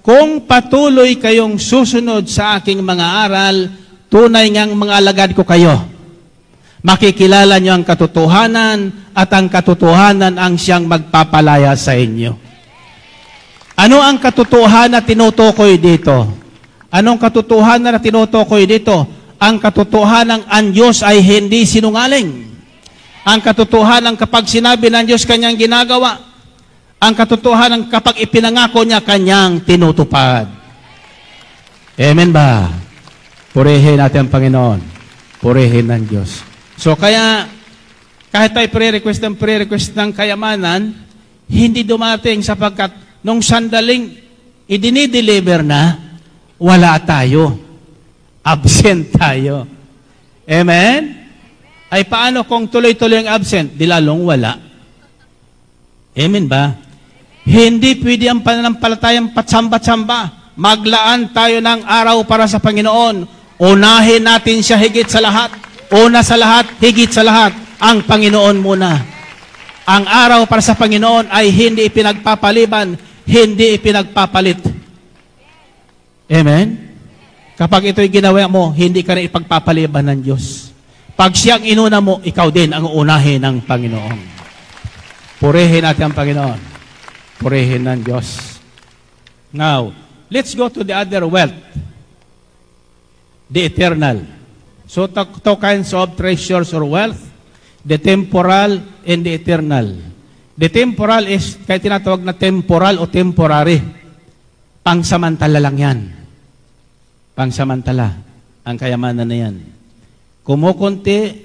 kung patuloy kayong susunod sa aking mga aral, tunay ngang mga alagad ko kayo. Makikilala niyo ang katotohanan at ang katotohanan ang siyang magpapalaya sa inyo. Ano ang katotohanan na tinutukoy dito? Anong katotohanan na tinutukoy dito? Ang katotohanan ang Diyos ay hindi sinungaling. Ang katotohanan kapag sinabi ng Diyos kanyang ginagawa. Ang katotohanan kapag ipinangako niya kanyang tinutupad. Amen ba? Purihin natin ang Panginoon. Purihin ng Diyos. So kaya, kahit tayo pre-request ng kayamanan, hindi dumating sapagkat nung sandaling idinideliver na, wala tayo. Absent tayo. Amen? Ay paano kung tuloy-tuloy ang absent? Di lalong wala. Amen ba? Hindi pwede ang pananampalatayang patsamba-tsamba. Maglaan tayo ng araw para sa Panginoon. Unahin natin siya higit sa lahat. Una sa lahat, higit sa lahat, ang Panginoon muna. Ang araw para sa Panginoon ay hindi ipinagpapaliban, hindi ipinagpapalit. Amen? Kapag ito'y ginawa mo, hindi ka rin ipagpapaliban ng Diyos. Pag siyang inuna mo, ikaw din ang uunahin ng Panginoon. Purihin natin ang Panginoon. Purihin ng Diyos. Now, let's go to the other wealth. The eternal. So, two kinds of treasures or wealth, the temporal and the eternal. The temporal is, kaya tinatawag na temporal o temporary. Pangsamantala lang yan. Pangsamantala. Ang kayamanan na yan. Kumukunti,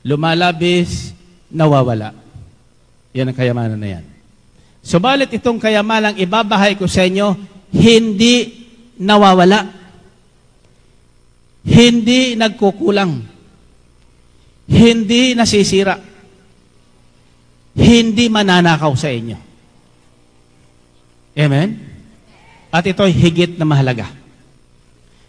lumalabis, nawawala. Yan ang kayamanan na yan. Subalit itong kayamanang ibabahay ko sa inyo, hindi nawawala. Hindi nagkukulang. Hindi nasisira. Hindi mananakaw sa inyo. Amen? At ito'y higit na mahalaga.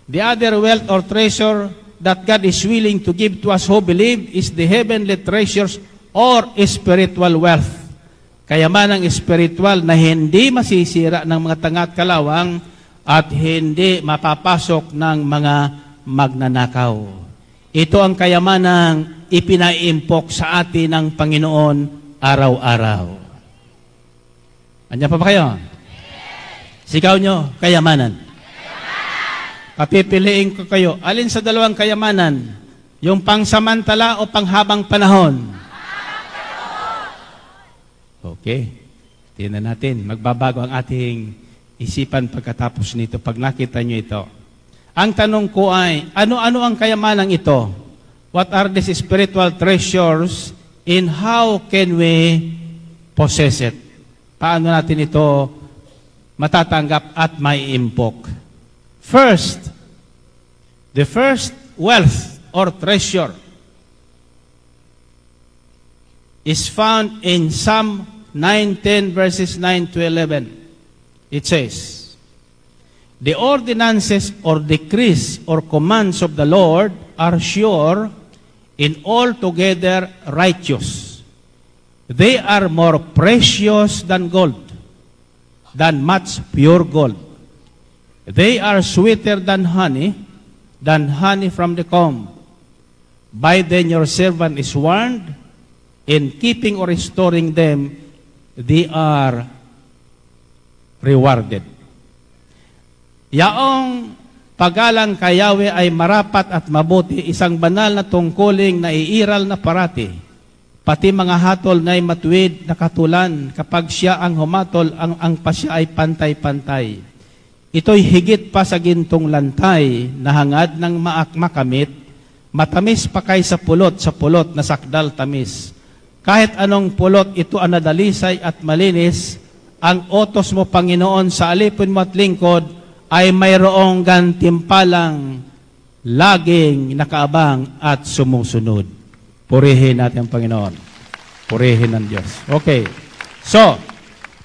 The other wealth or treasure that God is willing to give to us who believe is the heavenly treasures or spiritual wealth. Kayamanang spiritual na hindi masisira ng mga tanga at kalawang at hindi mapapasok ng mga magnanakaw. Ito ang kayamanang ipinaimpok sa atin ng Panginoon araw-araw. Andiyan pa ba kayo? Sigaw nyo, kayamanan. Papipiliin ko kayo. Alin sa dalawang kayamanan? Yung pangsamantala o panghabang panahon? Okay. Tingnan natin. Magbabago ang ating isipan pagkatapos nito. Pag nakita nyo ito. Ang tanong ko ay, ano-ano ang kayamanang ito? What are these spiritual treasures and how can we possess it? Paano natin ito matatanggap at maiimpok? First, the first wealth or treasure is found in Psalm 9:10 verses 9 to 11. It says, the ordinances or decrees or commands of the Lord are sure and altogether righteous. They are more precious than gold, than much pure gold. They are sweeter than honey from the comb. By them your servant is warned, in keeping or restoring them, they are rewarded. Yaong pagalang kay Yahweh ay marapat at mabuti, isang banal na tungkuling na iiral na parati. Pati mga hatol na ay matuwid na katulan, kapag siya ang humatol, ang pasya ay pantay-pantay. Ito'y higit pa sa gintong lantay, na hangad ng makamit, matamis pa kay sa pulot na sakdal tamis. Kahit anong pulot, ito ang nadalisay at malinis, ang otos mo, Panginoon, sa alipin mo at lingkod, ay mayroong gantimpalang laging nakaabang at sumusunod. Purihin natin ang Panginoon. Purihin ng Diyos. Okay. So,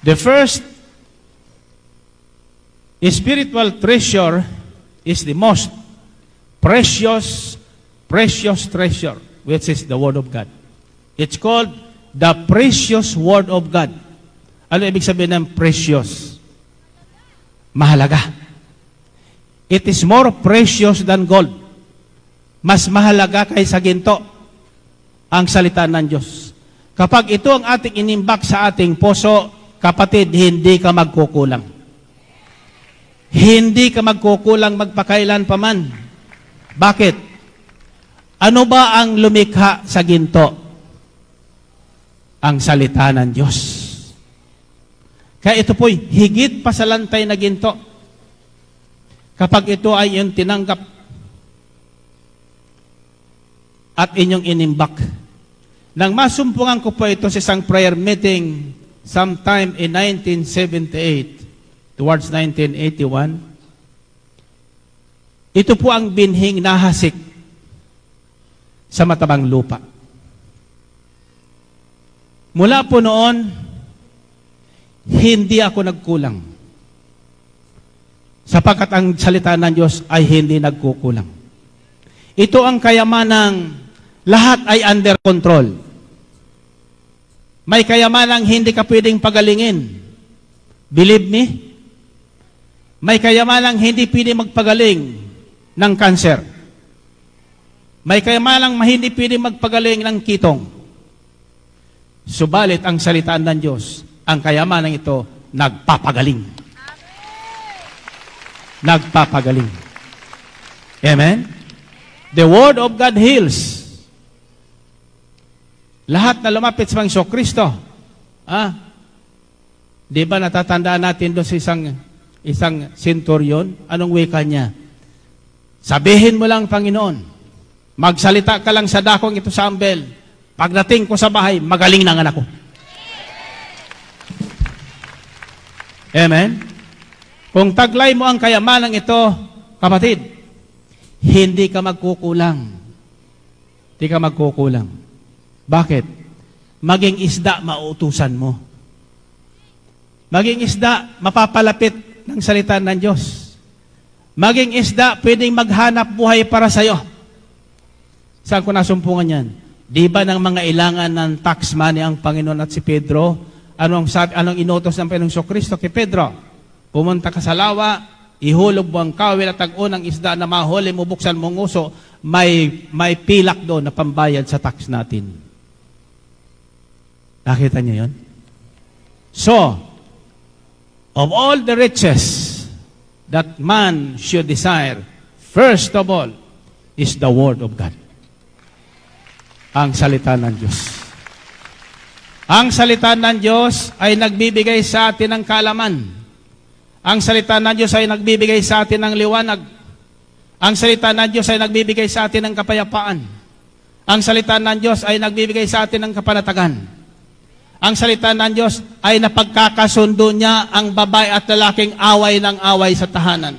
the first spiritual treasure is the most precious treasure, which is the Word of God. It's called the precious Word of God. Ano ibig sabihin ng precious? Mahalaga. It is more precious than gold. Mas mahalaga kaysa ginto ang salita ng Diyos. Kapag ito ang ating inimbak sa ating puso, kapatid, hindi ka magkukulang. Hindi ka magkukulang magpakailan paman. Bakit? Ano ba ang lumikha sa ginto? Ang salita ng Diyos. Kaya ito po'y higit pa sa lantay na ginto. Kapag ito ay iyong tinanggap at inyong inimbak. Nang masumpungan ko po ito sa isang prayer meeting sometime in 1978 towards 1981, ito po ang binhing nahasik sa matabang lupa. Mula po noon, hindi ako nagkulang. Sapagkat ang salita ng Diyos ay hindi nagkukulang. Ito ang kayamanang lahat ay under control. May kayamanang hindi ka pwedeng pagalingin. Believe me? May kayamanang hindi pwedeng magpagaling ng cancer. May kayamanang hindi pwedeng magpagaling ng kitong. Subalit ang salita ng Diyos, ang kayamanang ito, nagpapagaling. Nagpapagaling. Amen? The Word of God heals. Lahat na lumapit sa Panginoong Kristo. Di ba natatandaan natin doon sa isang centurion? Anong wika niya? Sabihin mo lang, Panginoon, magsalita ka lang sa dakong ito sa ambel. Pagdating ko sa bahay, magaling na ang anak ko. Amen? Kung taglay mo ang kayamanang ito, kapatid, hindi ka magkukulang. Hindi ka magkukulang. Bakit? Maging isda, mauutusan mo. Maging isda, mapapalapit ng salita ng Diyos. Maging isda, pwedeng maghanap buhay para sa'yo. Saan ko nasumpungan yan? Di ba ng mga ilangan ng tax money ang Panginoon at si Pedro? Anong inutos ng Panginoong Kristo kay Pedro? Pumunta ka sa lawa, ihulog mo ang kawil at ang unang isda na mahuli mo, buksan mong nguso, may pilak doon na pambayad sa tax natin. Nakita niyo yun? So, of all the riches that man should desire, first of all, is the Word of God. Ang salita ng Diyos. Ang salita ng Diyos ay nagbibigay sa atin ng kaalaman. Ang salita ng Diyos ay nagbibigay sa atin ng liwanag. Ang salita ng Diyos ay nagbibigay sa atin ng kapayapaan. Ang salita ng Diyos ay nagbibigay sa atin ng kapanatagan. Ang salita ng Diyos ay napagkakasundo niya ang babae at lalaking away ng away sa tahanan.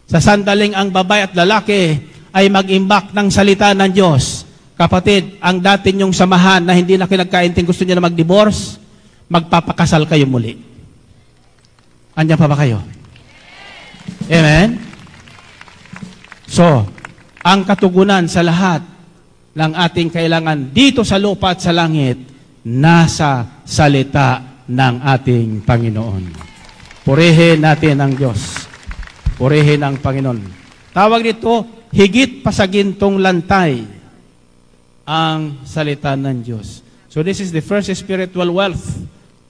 Sa sandaling ang babae at lalaki ay mag-imbak ng salita ng Diyos, kapatid, ang dati niyong samahan na hindi na kinagkainting gusto niya na mag-divorce, magpapakasal kayo muli. Andiyan pa ba kayo? Amen? So, ang katugunan sa lahat ng ating kailangan dito sa lupa at sa langit, nasa salita ng ating Panginoon. Purihin natin ang Diyos. Purihin ang Panginoon. Tawag dito, higit pa sa gintong lantay ang salita ng Diyos. So this is the first spiritual wealth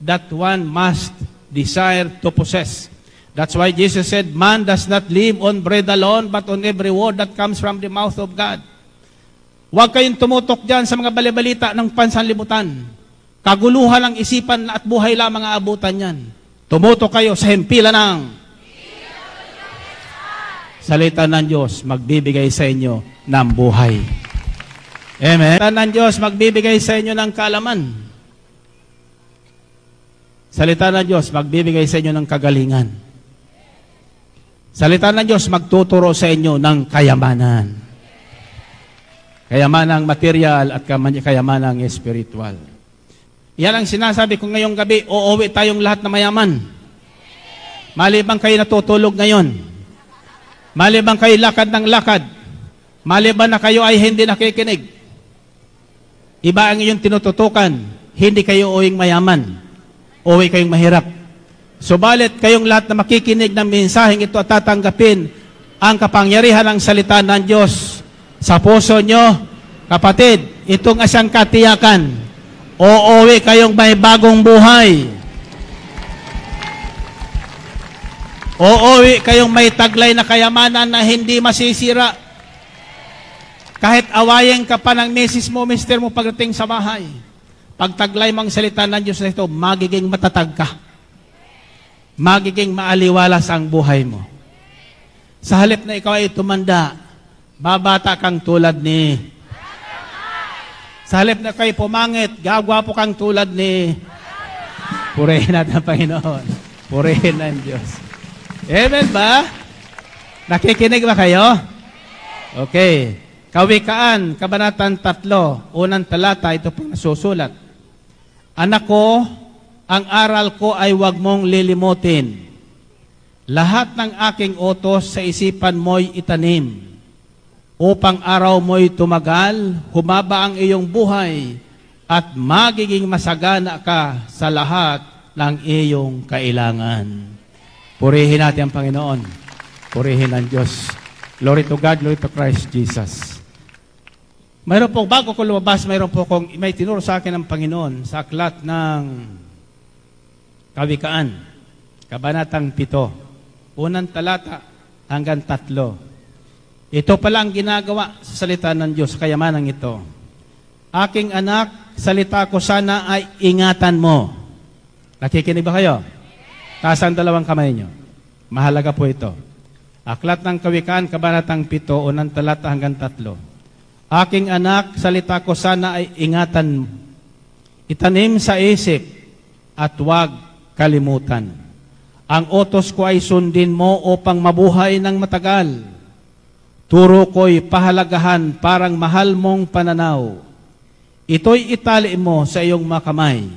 that one must desire to possess. That's why Jesus said, man does not live on bread alone, but on every word that comes from the mouth of God. Huwag kayong tumutok dyan sa mga balibalita ng pansanlibutan. Kaguluhan ang isipan at buhay lamang ang abutan yan. Tumutok kayo sa himpilan ng salita ng Diyos, magbibigay sa inyo ng buhay. Amen. Salita ng Diyos, magbibigay sa inyo ng kaalaman. Salita ng Diyos, magbibigay sa inyo ng kagalingan. Salita ng Diyos, magtuturo sa inyo ng kayamanan. Kayamanang material at kayamanang spiritual. Yan ang sinasabi ko ngayong gabi, uuwi tayong lahat na mayaman. Malibang kayo natutulog ngayon. Maliban kayo lakad ng lakad, maliban na kayo ay hindi nakikinig, iba ang iyong tinututukan, hindi kayo uwing mayaman, uwi kayong mahirap. Subalit kayong lahat na makikinig ng mensaheng ito at tatanggapin ang kapangyarihan ng salita ng Diyos sa puso nyo, kapatid, itong asang katiyakan, uuwi kayong may bagong buhay. Uuwi kayong may taglay na kayamanan na hindi masisira. Kahit awayin ka pa ng misis mo, mister mo pagdating sa bahay, pagtaglay mong salita ng Diyos na ito, magiging matatag ka. Magiging maaliwalas ang buhay mo. Sa halip na ikaw ay tumanda, babata kang tulad ni. Sa halip na ikaw ay pumangit, gagwapo kang tulad ni. Purihin natin ang Panginoon. Purihin ang Diyos. Amen ba? Nakikinig ba kayo? Okay. Kawikaan, Kabanatang 3, unang talata, ito pong nasusulat. Anak ko, ang aral ko ay huwag mong lilimutin. Lahat ng aking utos sa isipan mo'y itanim. Upang araw mo'y tumagal, humaba ang iyong buhay, at magiging masagana ka sa lahat ng iyong kailangan. Purihin natin ang Panginoon. Purihin ang Diyos. Glory to God, glory to Christ Jesus. Mayroon po, bago ko lumabas, mayroon po kung may tinuro sa akin ng Panginoon sa aklat ng Kawikaan, Kabanatang 7, unang talata hanggang 3. Ito pala ang ginagawa sa salita ng Diyos, kayamanang ito. Aking anak, salita ko sana ay ingatan mo. Nakikinig ba kayo? Taas ang dalawang kamay nyo. Mahalaga po ito. Aklat ng Kawikaan, Kabanatang 7, unang talata hanggang 3. Aking anak, salita ko sana ay ingatan mo. Itanim sa isip at huwag kalimutan. Ang utos ko ay sundin mo upang mabuhay ng matagal. Turo ko'y pahalagahan parang mahal mong pananaw. Ito'y itali mo sa iyong makamay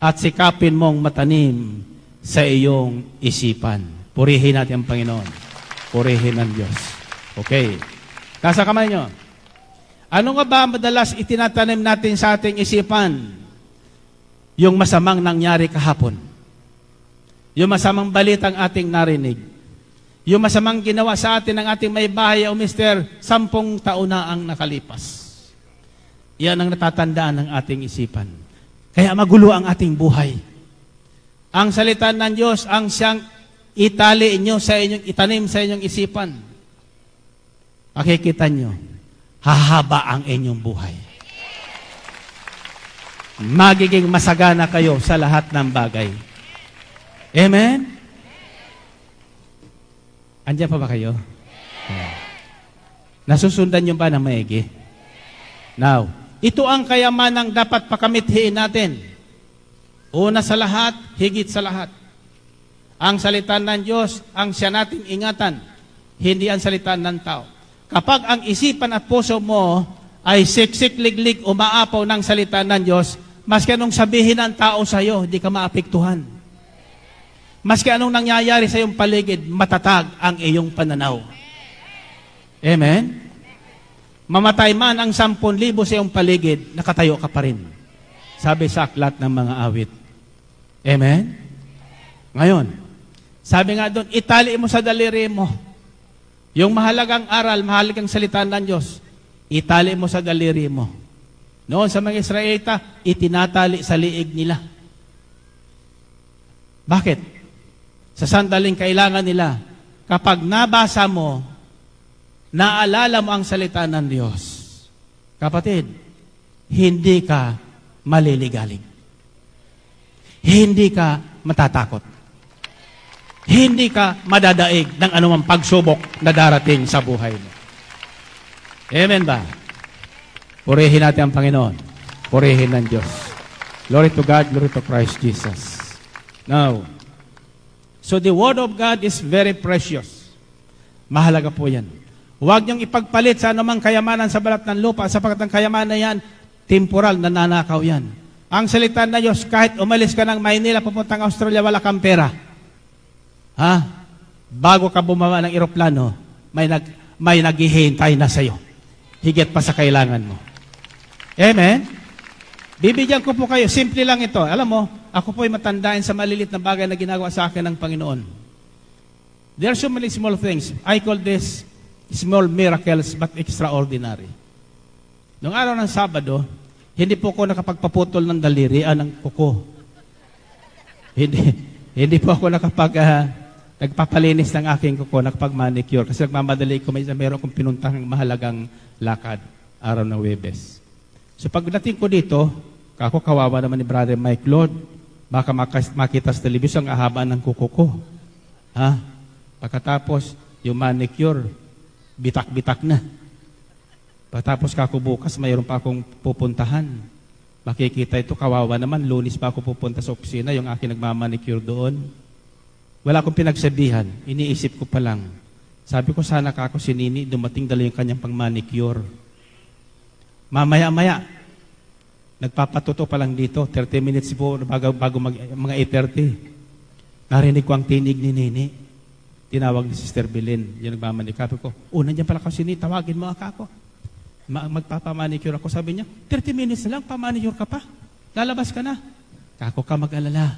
at sikapin mong matanim sa iyong isipan. Purihin natin ang Panginoon. Purihin ang Diyos. Okay. Kasa kamay nyo. Ano nga ba madalas itinatanim natin sa ating isipan? Yung masamang nangyari kahapon. Yung masamang balitang ating narinig. Yung masamang ginawa sa atin ng ating may bahay o mister, 10 taon na ang nakalipas. Yan ang natatandaan ng ating isipan. Kaya magulo ang ating buhay. Ang salita ng Diyos, ang siyang itali inyo sa inyong, itanim sa inyong isipan. Makikita nyo, hahaba ang inyong buhay. Magiging masagana kayo sa lahat ng bagay. Amen? Andiyan pa ba kayo? Nasusundan nyo ba ng maigi? Now, ito ang kayamanang dapat pakamithiin natin. Una sa lahat, higit sa lahat. Ang salita ng Diyos, ang siya nating ingatan, hindi ang salita ng tao. Kapag ang isipan at puso mo ay siksik-liglig o maapaw ng salita ng Diyos, maski anong sabihin ng tao sa iyo, hindi ka maapektuhan. Maski anong nangyayari sa iyong paligid, matatag ang iyong pananaw. Amen? Mamatay man ang 10,000 sa iyong paligid, nakatayo ka pa rin. Sabi sa aklat ng mga awit. Amen? Ngayon, sabi nga doon, itali mo sa daliri mo. Yung mahalagang aral, mahalagang salita ng Diyos, itali mo sa daliri mo. Noon sa mga Israelita, itinatali sa liig nila. Bakit? Sa sandaling kailangan nila, kapag nabasa mo, naalala mo ang salita ng Diyos, kapatid, hindi ka maliligalig. Hindi ka matatakot. Hindi ka madadaig ng anumang pagsubok na darating sa buhay mo. Amen ba? Purihin natin ang Panginoon. Purihin ng Diyos. Glory to God, glory to Christ Jesus. Now, so the Word of God is very precious. Mahalaga po yan. Huwag niyong ipagpalit sa anumang kayamanan sa balat ng lupa, sapagkat ang kayamanan na yan, temporal, nananakaw yan. Ang salita ng Diyos, kahit umalis ka ng Maynila, papuntang Australia, wala kang pera. Ha? Bago ka bumaba ng eroplano, may naghihintay na sa'yo. Higit pa sa kailangan mo. Amen? Bibigyan ko po kayo. Simple lang ito. Alam mo, ako po ay matandaan sa malilit na bagay na ginagawa sa akin ng Panginoon. There are so many small things. I call this small miracles but extraordinary. Noong araw ng Sabado, hindi po ako nakapagpaputol ng daliri, ng kuko. Hindi po ako nagpapalinis ng aking kuko, nakapag-manicure. Kasi nagmamadali ko, mayroon kong pinuntahang mahalagang lakad, araw ng Webes. So pagdating ko dito, ako kawawa naman ni Brother Mike Lord, baka makita sa telebisyon ang ahaba ng kuko ko. Pagkatapos, yung manicure, bitak-bitak na. Pagkatapos kako bukas, mayroon pa akong pupuntahan. Makikita ito, kawawa naman, Lunes pa ako pupunta sa opisina, yung aking nagmamanicure doon. Wala akong pinagsabihan, iniisip ko pa lang. Sabi ko, sana kako si Nini, dumating dala yung kanyang pang-manicure. Mamaya-maya, nagpapatuto pa lang dito, 30 minutes po, bago mga 8:30. Narinig ko ang tinig ni Nini. Tinawag ni Sister Belen, yung nagmamanicure ko. Nandiyan pala kasi ni, tawagin mo ako. Magpapamanicure ako. Sabi niya, 30 minutes na lang, pamanicure ka pa. Lalabas ka na. Kako ka mag-alala.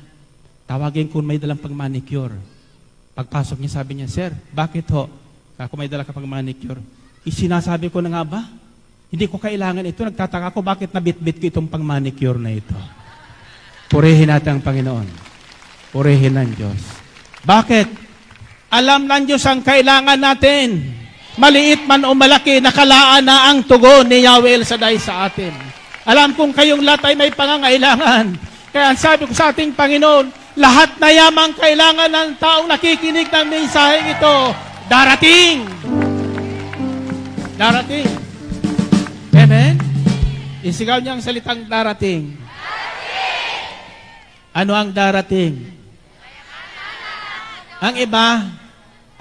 Tawagin ko may dalang pang-manicure. Pagpasok niya, sabi niya, Sir, bakit ho? Kako may dala ka pang-manicure. Sinasabi ko na nga ba? Hindi ko kailangan ito. Nagtataka ko, bakit nabit-bit ko itong pang-manicure na ito? Purihin natin ang Panginoon. Purihin ng Diyos. Bakit? Alam ng Diyos ang kailangan natin. Maliit man o malaki, nakalaan na ang tugon ni Yahweh El Shaddai sa atin. Alam kong kayong lahat ay may pangangailangan. Kaya sabi ko sa ating Panginoon, lahat na yamang kailangan ng taong nakikinig ng mensaheng ito, darating. Darating. Amen? Isigaw niya ang salitang darating. Ano ang darating?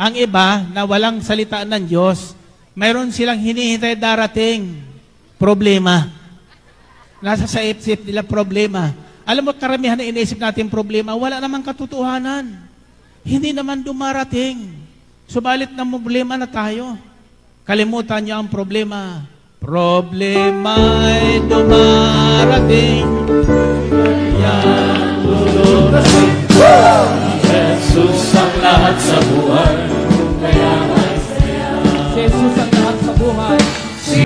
Ang iba na walang salita ng Diyos, mayroon silang hinihintay darating. Problema. Nasa sa isip nila problema. Alam mo, karamihan na iniisip natin problema, wala namang katotohanan. Hindi naman dumarating. Subalit na problema na tayo. Kalimutan niyo ang problema. Problema'y dumarating. Yan lulutasing. Jesus ang lahat sa buhay, kaya may saya. Jesus ang lahat sa buhay.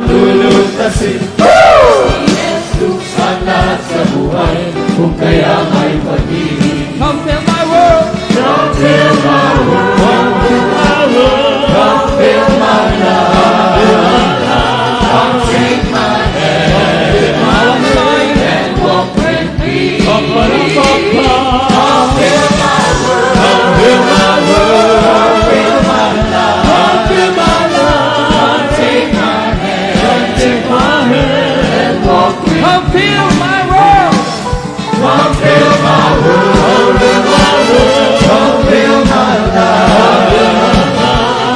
Lulutasin. Jesus ang lahat sa buhay, kung kaya may pag-ibig. Come fill my world. Come fill my world. Come fill my world. Come fill my life. Come take my hand. And walk with me. Come fill my world. Come fill my world. Come fill my life. Come fill my life. Come take my hand. Come take my hand. And walk with me. Come fill my world. Come fill my world. Come fill my life.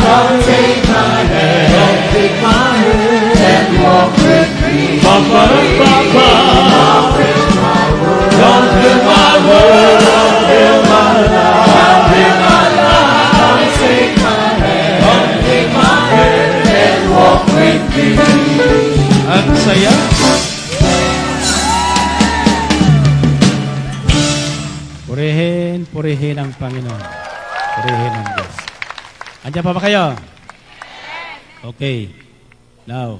Come take my hand. Come take my hand. And walk with me. Come fill my world. Come fill my world. Come fill my life. Come fill my life. Come take my hand. Come take my hand. And walk with me. Ang saya. Purihin ang Panginoon. Purihin ang Diyos. Andiyan pa ba kayo? Okay. Now,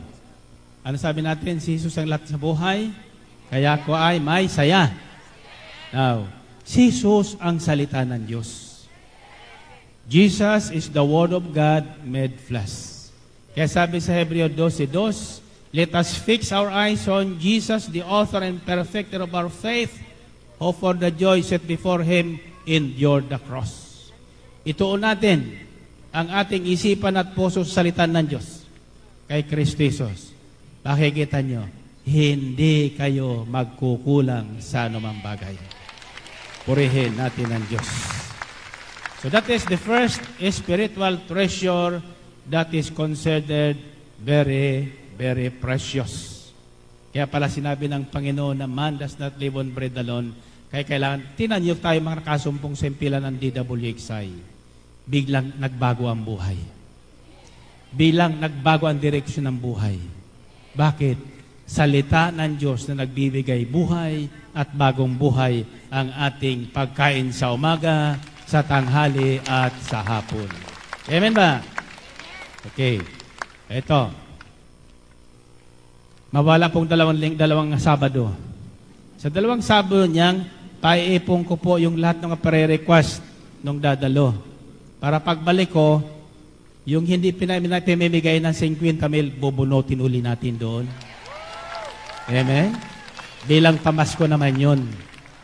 ano sabi natin? Si Jesus ang lahat sa buhay, kaya ko ay may saya. Now, si Jesus ang salita ng Diyos. Jesus is the Word of God made flesh. Kaya sabi sa Hebreo 12:2, let us fix our eyes on Jesus, the author and perfecter of our faith, who for the joy set before Him endured the cross. Ituon natin ang ating isipan at puso sa salita ng Diyos kay Kristo Jesus. Makikita nyo, hindi kayo magkukulang sa anumang bagay. Purihin natin ang Diyos. So that is the first spiritual treasure that is considered very, very precious. Kaya pala sinabi ng Panginoon na man does not live on bread alone. Kaya kailangan, tinan niyo tayo mga nakasumpong sa impilan ng DWXI. Biglang nagbago ang buhay. bilang nagbago ang direksyon ng buhay. Bakit? Salita ng Diyos na nagbibigay buhay at bagong buhay ang ating pagkain sa umaga, sa tanghali at sa hapon. Amen ba? Okay. Ito. Mawala pong dalawang Sabado. Sa dalawang Sabado niyang, paiipong ko po yung lahat ng pare-request nung dadalo. Para pagbalik ko, yung hindi pinamimigay ng 50,000, bubunutin uli natin doon. Amen? Bilang pamasko naman yun.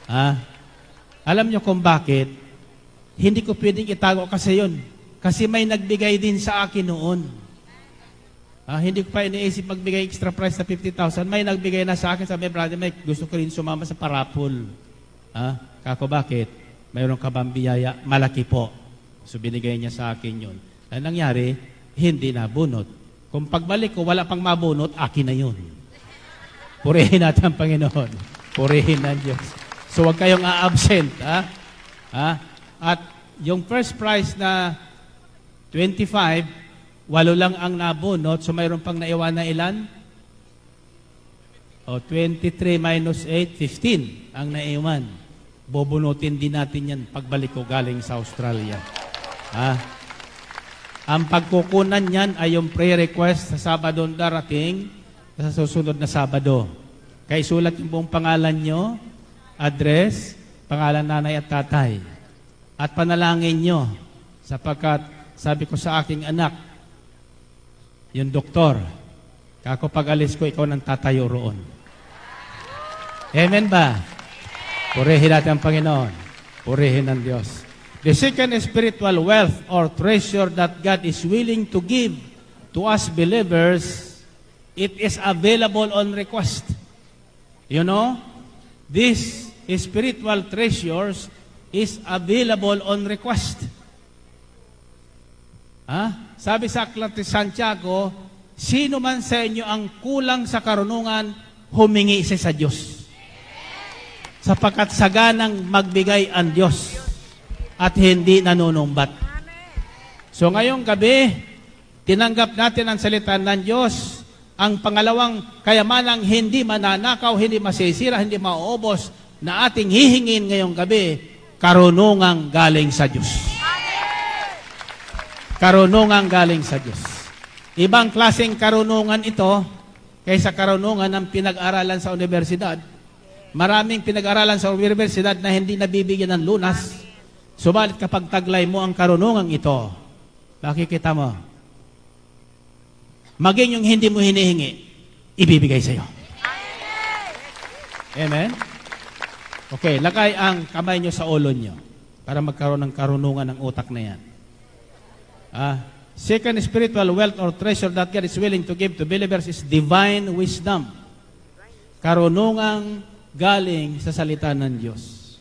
Ha? Alam nyo kung bakit? Hindi ko pwedeng itago kasi yun. Kasi may nagbigay din sa akin noon. Hindi ko pa iniisip magbigay extra price na 50,000. May nagbigay na sa akin, sabi, Brother Mike, gusto ko rin sumama sa parapol. Kako bakit? Mayroon ka bang biyaya? Malaki po. So binigay niya sa akin yun. Ang nangyari, hindi nabunot. Kung pagbalik ko, wala pang mabunot, akin na yun. Purihin natin ang Panginoon. Purihin ng Diyos. So huwag kayong a-absent. At yung first prize na 25, 8 lang ang nabunot. So mayroon pang naiwan na ilan? 23 minus 8, 15 ang naiwan. Bubunutin din natin yan pagbalik ko galing sa Australia. Ang pagkukunan yan ay yung prayer request sa Sabado darating, sa susunod na Sabado. Kaya isulat yung buong pangalan nyo, address, pangalan nanay at tatay. At panalangin nyo, sapagkat sabi ko sa aking anak, yung doktor, kako pag alis ko, ikaw nang tatayo roon. Amen ba? Purihin natin ang Panginoon. Purihin ng Diyos. The second spiritual wealth or treasure that God is willing to give to us believers, it is available on request. You know, this spiritual treasures is available on request. Sabi sa Aklat ni Santiago, sino man sa inyo ang kulang sa karunungan, humingi siya sa Diyos. Sapagkat saganang magbigay ang Diyos at hindi nanunumbat. So ngayong gabi, tinanggap natin ang salita ng Diyos, ang pangalawang kayamanang hindi mananakaw, hindi masisira, hindi mauubos, na ating hihingin ngayong gabi, karunungang galing sa Diyos. Karunungang galing sa Diyos. Ibang klaseng karunungan ito kaysa karunungan ng pinag-aralan sa universidad. Maraming pinag-aralan sa universidad na hindi nabibigyan ng lunas. Subalit kapag taglay mo ang karunungan ito, makikita mo, maging yung hindi mo hinihingi, ibibigay sa iyo. Amen? Okay, lagay ang kamay nyo sa ulo nyo para magkaroon ng karunungan ng utak na yan. Second spiritual wealth or treasure that God is willing to give to believers is divine wisdom. Karunungang galing sa salita ng Diyos.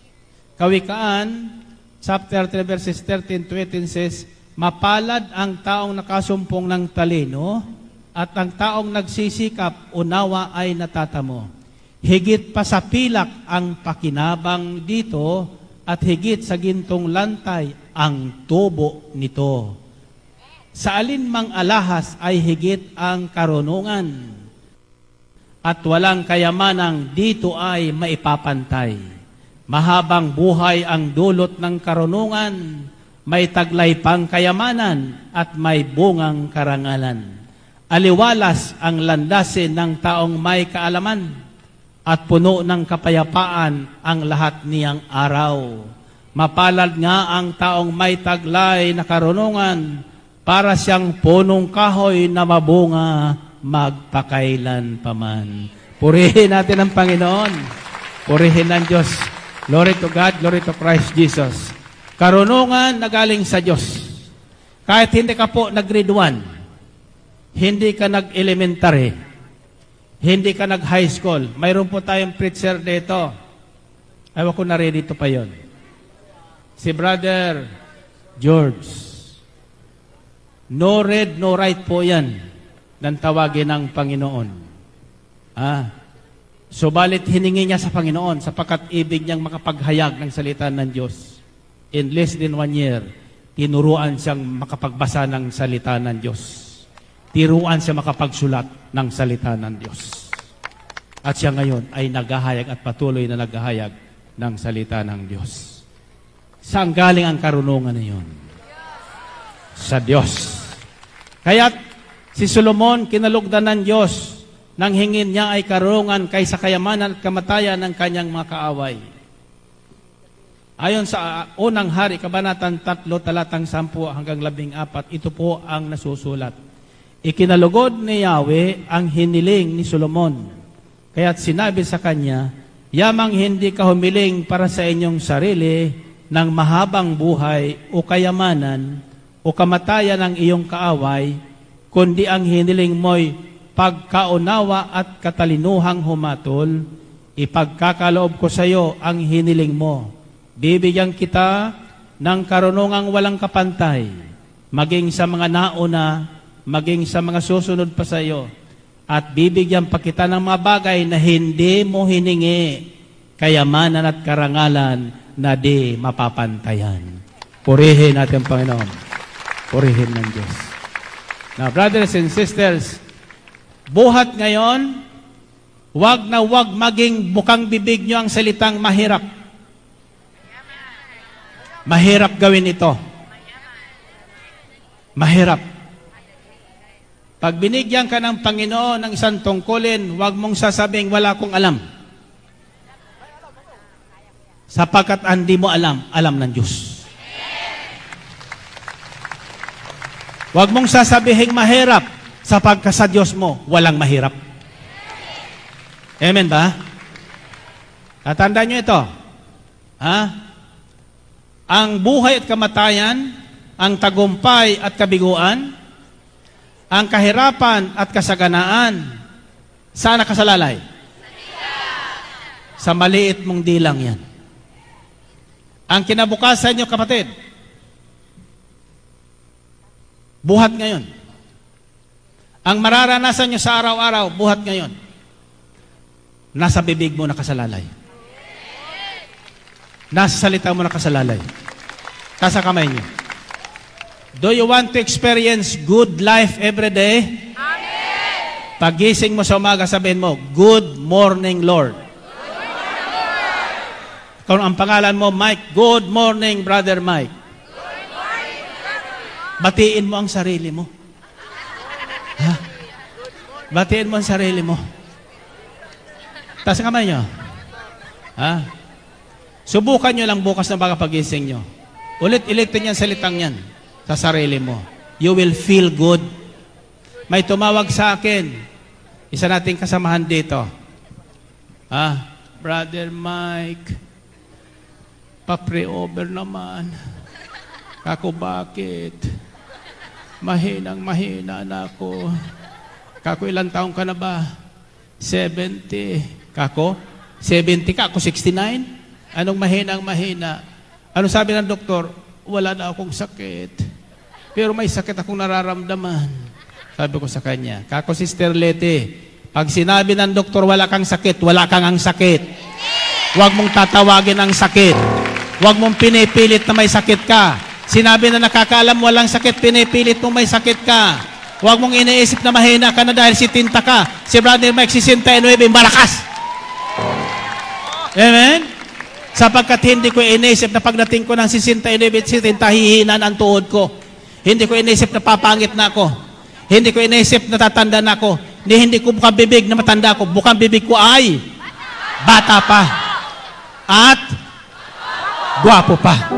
Kawikaan, chapter 3, verses 13 to 18 says, mapalad ang taong nakasumpong ng talino at ang taong nagsisikap, unawa ay natatamo. Higit pa sa pilak ang pakinabang dito at higit sa gintong lantay ang tubo nito. Sa alinmang alahas ay higit ang karunungan at walang kayamanang dito ay maipapantay. Mahabang buhay ang dulot ng karunungan, may taglay pang kayamanan at may bungang karangalan. Aliwalas ang landasin ng taong may kaalaman at puno ng kapayapaan ang lahat niyang araw. Mapalad nga ang taong may taglay na karunungan para siyang punong kahoy na mabunga magpakailan paman. Purihin natin ang Panginoon. Purihin ng Diyos. Glory to God, glory to Christ Jesus. Karunungan na galing sa Diyos. Kahit hindi ka po nag-grade 1, hindi ka nag-elementary, hindi ka nag-high school, mayroon po tayong preacher dito. Ayaw ko na ready dito pa yon. Si Brother George. No read, no write po yan ng tawagin ng Panginoon. Subalit hiningi niya sa Panginoon sapagkat ibig niyang makapaghayag ng salita ng Diyos. In less than 1 year, tinuruan siyang makapagbasa ng salita ng Diyos. tiruan siya makapagsulat ng salita ng Diyos. At siya ngayon ay naghahayag at patuloy na naghahayag ng salita ng Diyos. Saan galing ang karunungan na yun? Sa Diyos. Kaya't si Solomon, kinalugdan ng Diyos, nang hingin niya ay karunungan kaysa kayamanan at kamatayan ng kanyang mga kaaway. Ayon sa unang hari, kabanatang 3, talatang 10 hanggang 14, ito po ang nasusulat. Ikinalugod ni Yahweh ang hiniling ni Solomon. Kaya't sinabi sa kanya, yamang hindi ka humiling para sa inyong sarili ng mahabang buhay o kayamanan o kamatayan ng iyong kaaway, kundi ang hiniling mo'y pagkaunawa at katalinuhang humatol, ipagkakaloob ko sa iyo ang hiniling mo. Bibigyan kita ng karunungang walang kapantay, maging sa mga nauna, maging sa mga susunod pa sa iyo. At bibigyan pa kita ng mga bagay na hindi mo hiningi, kayamanan at karangalan na di mapapantayan. Purihin natin, Panginoon. Purihin ng Diyos. Now, brothers and sisters, buhat ngayon, wag na wag maging bukang bibig nyo ang salitang mahirap. Mahirap gawin ito. Mahirap. Pag binigyan ka ng Panginoon ng isang tungkulin, wag mong sasabing wala akong alam. Sapagkat hindi mo alam, alam ng Diyos. Wag mong sasabihin mahirap, sapagkat sa Diyos mo, walang mahirap. Amen ba? Tatandaan nyo ito. Ang buhay at kamatayan, ang tagumpay at kabiguan, ang kahirapan at kasaganaan, saan nakasalalay? Sa maliit mong dilang yan. Ang kinabukasan nyo, kapatid, buhat ngayon. Ang mararanasan nyo sa araw-araw, buhat ngayon. Nasa bibig mo nakasalalay. Nasa salita mo nakasalalay. Nasa kamay nyo. Do you want to experience good life every day? Amen. Pagising mo sa umaga, sabihin mo, good morning, Lord. Good morning, Lord. Kung ang pangalan mo, Mike, good morning, Brother Mike. Good morning, Brother Mike. Batiin mo ang sarili mo. Ha? Batiin mo ang sarili mo. Taas ang kamay nyo. Ha? Subukan nyo lang bukas na baka pagising nyo. Ulit-ulitin yung salitang yan sa sarili mo. You will feel good. May tumawag sa akin. Isa nating kasamahan dito. Brother Mike, pa-pre-over naman. Kako, bakit? Mahinang-mahina na ako. Kako, ilang taong ka na ba? 70. Kako? 70 ka? Ako 69? Anong mahinang-mahina? Ano sabi ng doktor? Wala na akong sakit. Pero may sakit akong nararamdaman. Sabi ko sa kanya, kako, Sister Leti, pag sinabi ng doktor wala kang sakit, wala kang ang sakit. Huwag mong tatawagin ang sakit. Huwag mong pinipilit na may sakit ka. Sinabi na nakakaalam walang sakit, pinipilit mo may sakit ka. Huwag mong iniisip na mahina ka na dahil si tinta ka. Si Brother Mike, 69, malakas. Amen? Sapagkat hindi ko iniisip na pagdating ko ng 69, hihina ang tuhod ko. Hindi ko iniisip na papangit na ako. Hindi ko iniisip na tatanda na ako. Hindi ko bukang bibig na matanda ako. Bukang bibig ko ay bata pa. At gwapo pa.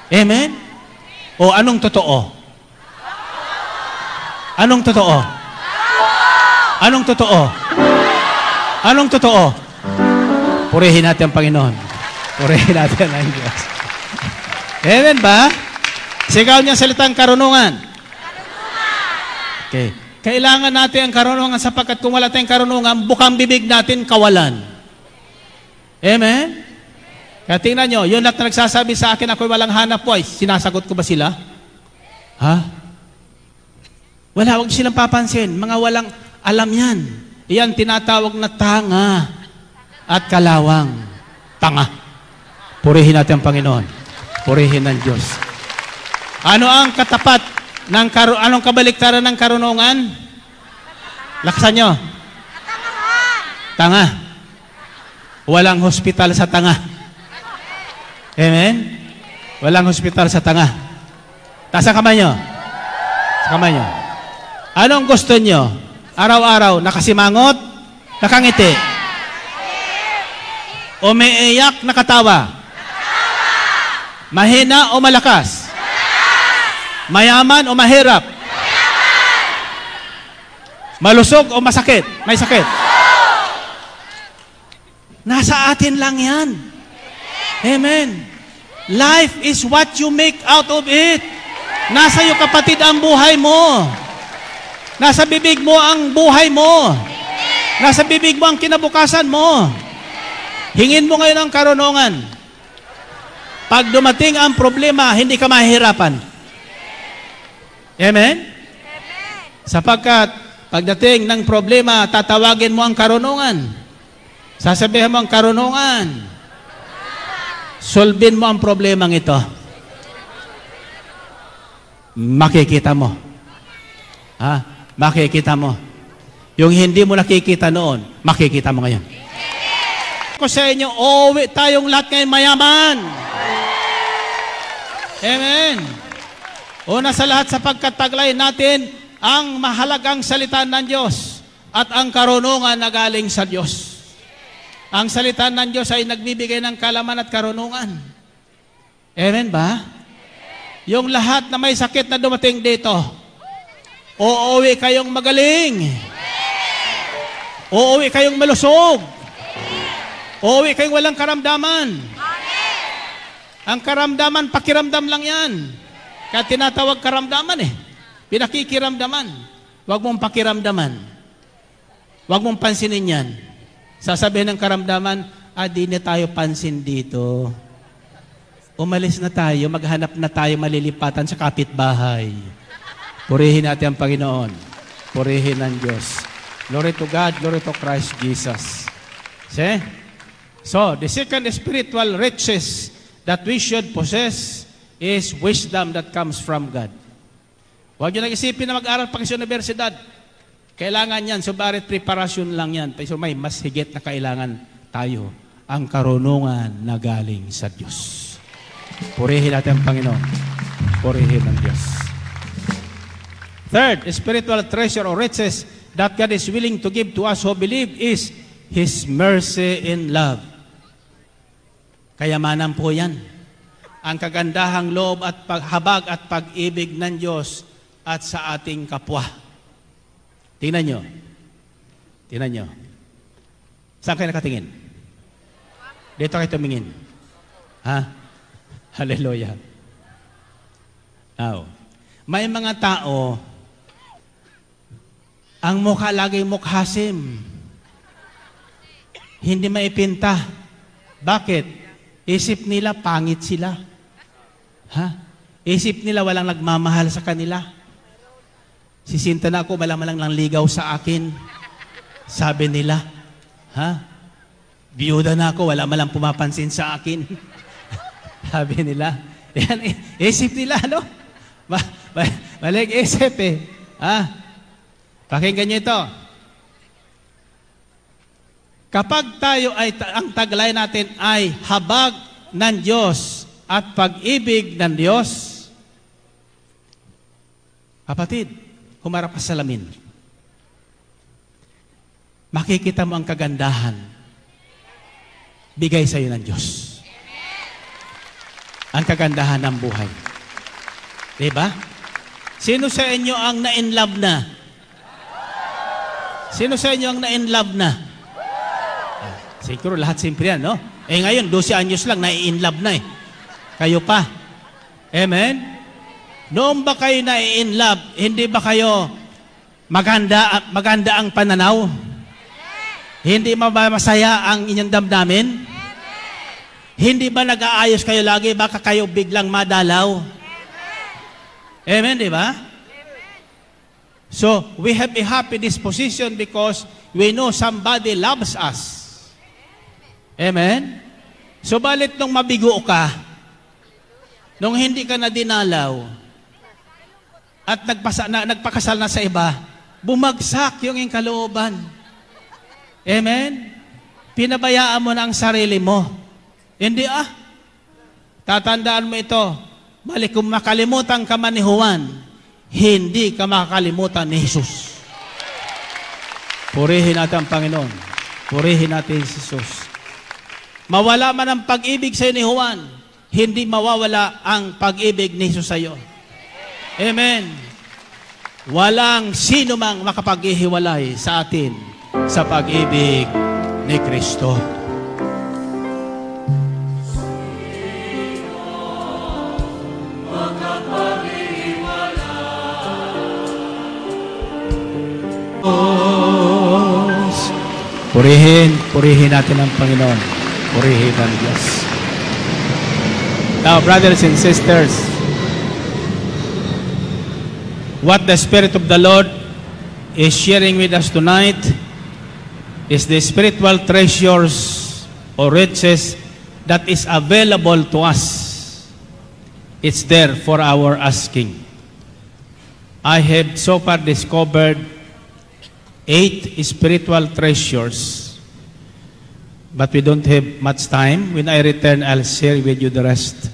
Amen? O anong totoo? Anong totoo? Anong totoo? Anong totoo? Purihin natin ang Panginoon. Purihin natin ang Diyos. Amen ba? Sigaw niya salitang karunungan. Okay. Kailangan natin ang karunungan sapagkat kung wala tayong karunungan, bukang bibig natin kawalan. Amen? Kaya tingnan nyo, yun at nagsasabi sa akin, ako'y walang hanap buhay. Sinasagot ko ba sila? Ha? Wala, huwag silang papansin. Mga walang alam yan. Iyan tinatawag na tanga at kalawang. Tanga. Purihin natin ang Panginoon. Purihin ng Diyos. Ano ang katapat Anong kabaliktaran ng karunungan? Lakasan nyo. Tanga. Walang hospital sa tanga. Amen? Walang hospital sa tanga. Taas ang kamay nyo. Sa kamay nyo. Anong gusto nyo? Araw-araw, nakasimangot? Nakangiti? Umiiyak, nakatawa? Mahina o malakas? Mayaman o mahirap? Malusog o masakit? May sakit? Nasa atin lang yan. Amen. Life is what you make out of it. Nasa iyo, kapatid, ang buhay mo. Nasa bibig mo ang buhay mo. Nasa bibig mo ang kinabukasan mo. Hingin mo ngayon ang karunungan. Pag dumating ang problema, hindi ka mahihirapan. Amen? Sapagkat pagdating ng problema, tatawagin mo ang karunungan. Sasabihin mo ang karunungan. Solvin mo ang problemang ito. Makikita mo. Makikita mo. Yung hindi mo nakikita noon, makikita mo ngayon. Ako sa inyo, uwi tayong lahat ngayon mayaman. Amen. Una sa lahat, sapagkat taglay natin ang mahalagang salita ng Diyos at ang karunungan na galing sa Diyos. Ang salita ng Diyos ay nagbibigay ng kalaman at karunungan. Amen ba? Yung lahat na may sakit na dumating dito, uuwi kayong magaling. Uuwi kayong malusog. Uuwi kayong walang karamdaman. Ang karamdaman, pakiramdam lang yan. Kaya tinatawag karamdaman Pinakikiramdaman. Huwag mong pakiramdaman. Huwag mong pansinin yan. Sasabihin ng karamdaman, di na tayo pansin dito. Umalis na tayo, maghanap na tayo malilipatan sa kapitbahay. Purihin natin ang Panginoon. Purihin ang Diyos. Glory to God, glory to Christ Jesus. See? So, the second spiritual riches that we should possess is wisdom that comes from God. Huwag nyo nang isipin na mag-aral pa sa universidad. Kailangan yan, subarit preparasyon lang yan. So may mas higit na kailangan tayo, ang karunungan na galing sa Diyos. Purihin natin ang Panginoon. Purihin ang Diyos. Third, spiritual treasure or riches that God is willing to give to us who believe is His mercy and love. Kayamanan po yan. Ang kagandahang loob at paghabag at pag-ibig ng Diyos at sa ating kapwa. Tingnan nyo. Tingnan nyo. Saan kayo nakatingin? Dito kayo tumingin. Hallelujah. Now, may mga tao, ang mukha lagi mukhasim. Hindi maipinta. Bakit? Isip nila, pangit sila. Isip nila, walang nagmamahal sa kanila. Sisinta na ako, malang lang ligaw sa akin. Sabi nila, biyuda na ako, wala malang pumapansin sa akin. Sabi nila. Yan, isip nila, ano? Balik isip Pakinggan nyo ito. Kapag tayo ay, ang taglay natin ay habag ng Diyos at pag-ibig ng Diyos, kapatid, humarap ka sa salamin. Makikita mo ang kagandahan. Bigay sa iyo ng Diyos. Ang kagandahan ng buhay. Diba? Sino sa inyo ang na-in-love na? Sino sa inyo ang na-in-love na? Siguro lahat simpre yan, no? Ngayon, 12 anyos lang, na-in-love na Kayo pa. Amen? Noon ba kayo na-in-love, hindi ba kayo maganda ang pananaw? Hindi ba masaya ang inyong damdamin? Hindi ba nag-aayos kayo lagi? Baka kayo biglang madalaw? Amen, di ba? So, we have a happy disposition because we know somebody loves us. Amen? So, balit nung mabigo ka, nung hindi ka na dinalaw, at nagpakasal na sa iba, bumagsak yung iyong kalooban. Amen? Pinabayaan mo na ang sarili mo. Hindi tatandaan mo ito, balik kung makalimutan ka man ni Juan, hindi ka makakalimutan ni Jesus. Purihin natin ang Panginoon. Purihin natin si Jesus. Mawala man ang pag-ibig sa iyo ni Juan, hindi mawawala ang pag-ibig ni Jesus sa iyo. Amen. Walang sino mang makapaghihiwalay sa atin sa pag-ibig ni Kristo. Purihin natin ang Panginoon. Purihin ang Diyos. Now, brothers and sisters, what the Spirit of the Lord is sharing with us tonight is the spiritual treasures or riches that is available to us. It's there for our asking. I have so far discovered 8 spiritual treasures, but we don't have much time. When I return, I'll share with you the rest.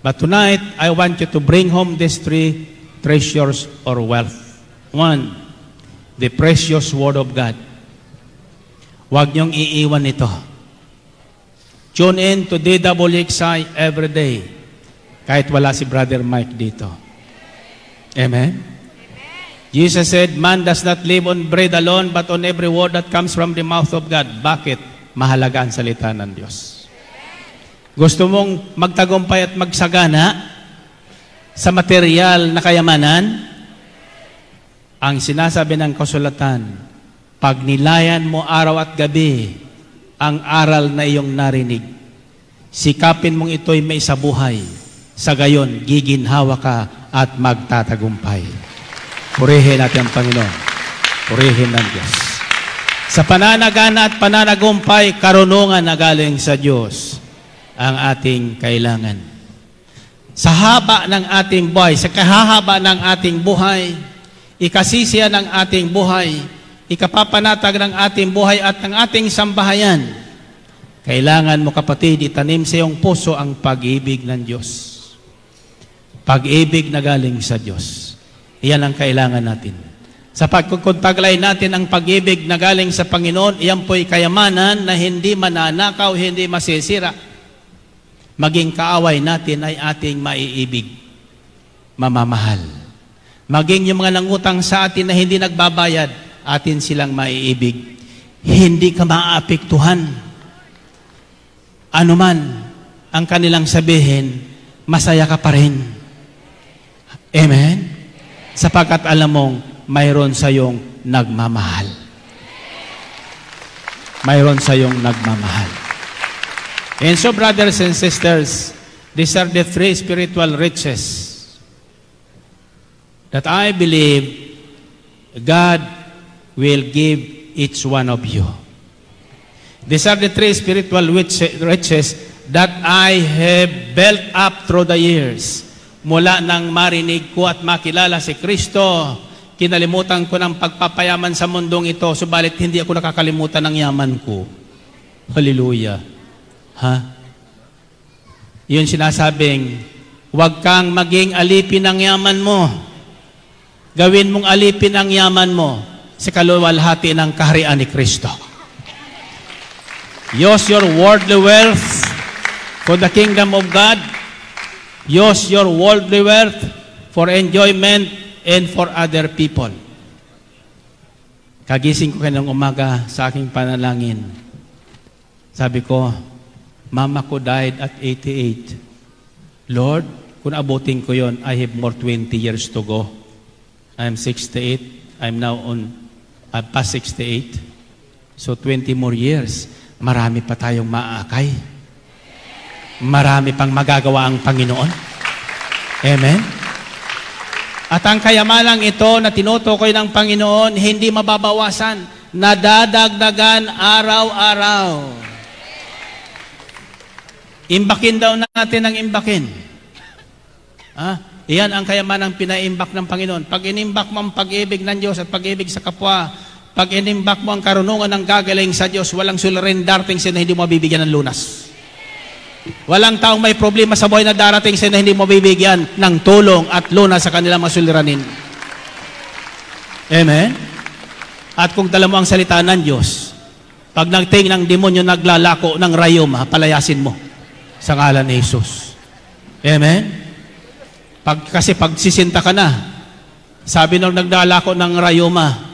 But tonight, I want you to bring home these 3 treasures or wealth. 1, the precious Word of God. Huwag niyong iiwan ito. Tune in to DWXI every day, kahit wala si Brother Mike dito. Amen? Jesus said, man does not live on bread alone, but on every word that comes from the mouth of God. Bakit? Mahalaga ang salita ng Diyos. Gusto mong magtagumpay at magsagana sa material na kayamanan? Ang sinasabi ng kasulatan, pag nilayan mo araw at gabi ang aral na iyong narinig, sikapin mong ito'y may sabuhay, sa gayon giginhawa ka at magtatagumpay. Purihin natin ang Panginoon. Purihin ng Diyos. Sa pananagana at pananagumpay, karunungan na galing sa Diyos ang ating kailangan. Sa haba ng ating buhay, sa kahahaba ng ating buhay, ikasisiya ng ating buhay, ikapapanatag ng ating buhay at ng ating sambahayan, kailangan mo, kapatid, itanim sa iyong puso ang pag-ibig ng Diyos. Pag-ibig na galing sa Diyos. Iyan ang kailangan natin. Sa pagkukuntaglay natin ang pag-ibig na galing sa Panginoon, iyan po'y kayamanan na hindi mananakaw, hindi masisira. Maging kaaway natin ay ating maiibig, mamamahal. Maging yung mga nangutang sa atin na hindi nagbabayad, atin silang maiibig. Hindi ka maaapektuhan. Ano man ang kanilang sabihin, masaya ka pa rin. Amen? Sapagkat alam mong mayroon sa iyong nagmamahal. Mayroon sa iyong nagmamahal. And so, brothers and sisters, these are the 3 spiritual riches that I believe God will give each one of you. These are the 3 spiritual riches that I have built up through the years. Mula nang marinig ko at makilala si Kristo, kinalimutan ko ng pagpapayaman sa mundong ito, subalit hindi ako nakakalimutan ng yaman ko. Hallelujah. Yun sinasabing, huwag kang maging alipin ng yaman mo. Gawin mong alipin ang yaman mo sa kaluwalhati ng kaharian ni Kristo. Use your worldly wealth for the kingdom of God. Use your worldly wealth for enjoyment and for other people. Kagising ko kanang umaga sa aking panalangin. Sabi ko, mama ko died at 88. Lord, kung abutin ko yon, I have more 20 years to go. I'm 68. I'm now past 68. So 20 more years. Marami pa tayong maaakay. Marami pang magagawa ang Panginoon. Amen? At ang kayamanang ito na tinutukoy ng Panginoon, hindi mababawasan, nadadagdagan araw-araw. Imbakin daw natin ang imbakin. Iyan ang kayamanang pinaimbak ng Panginoon. Pag inimbak mo ang pag-ibig ng Diyos at pag-ibig sa kapwa, pag inimbak mo ang karunungan ng gagaling sa Diyos, walang suliranin darating sa'yo na hindi mo mabibigyan ng lunas. Walang taong may problema sa buhay na darating sa'yo na hindi mo mabibigyan ng tulong at lunas sa kanilang mga suliranin. Amen? At kung dala mo ang salita ng Diyos, pag nagting ng demonyo naglalako ng rayoma, palayasin mo sa ngalan ni Jesus. Amen? Kasi pag sisinta ka na, sabi nung naglalako ng rayoma,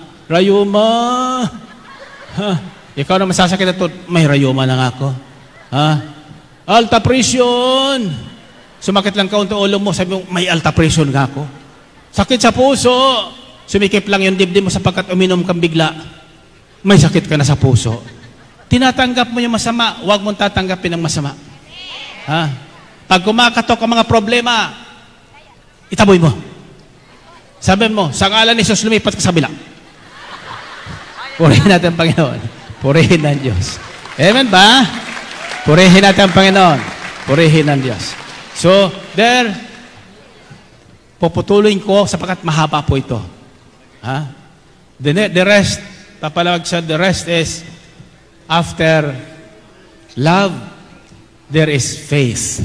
ikaw na masasakit na to, may rayoma na nga ako. Alta presyon. Sumakit lang kaunti ulo mo, sabi mo, may alta presyon nga ako. Sakit sa puso. Sumikip lang yung dibdib mo sapagkat uminom kang bigla. May sakit ka na sa puso. Tinatanggap mo yung masama, huwag mong tatanggapin ang masama. Pag kumakatok ang mga problema, itaboy mo. Sabi mo, sa ngalan ni Jesus, lumipat ka sa bila. Purihin natin ang Panginoon. Purihin ang Diyos. Amen ba? Purihin natin ang Panginoon. Purihin ang Diyos. So, puputuloy ko sapagkat mahaba po ito. The rest, papalawag siya, the rest is, after love, there is faith.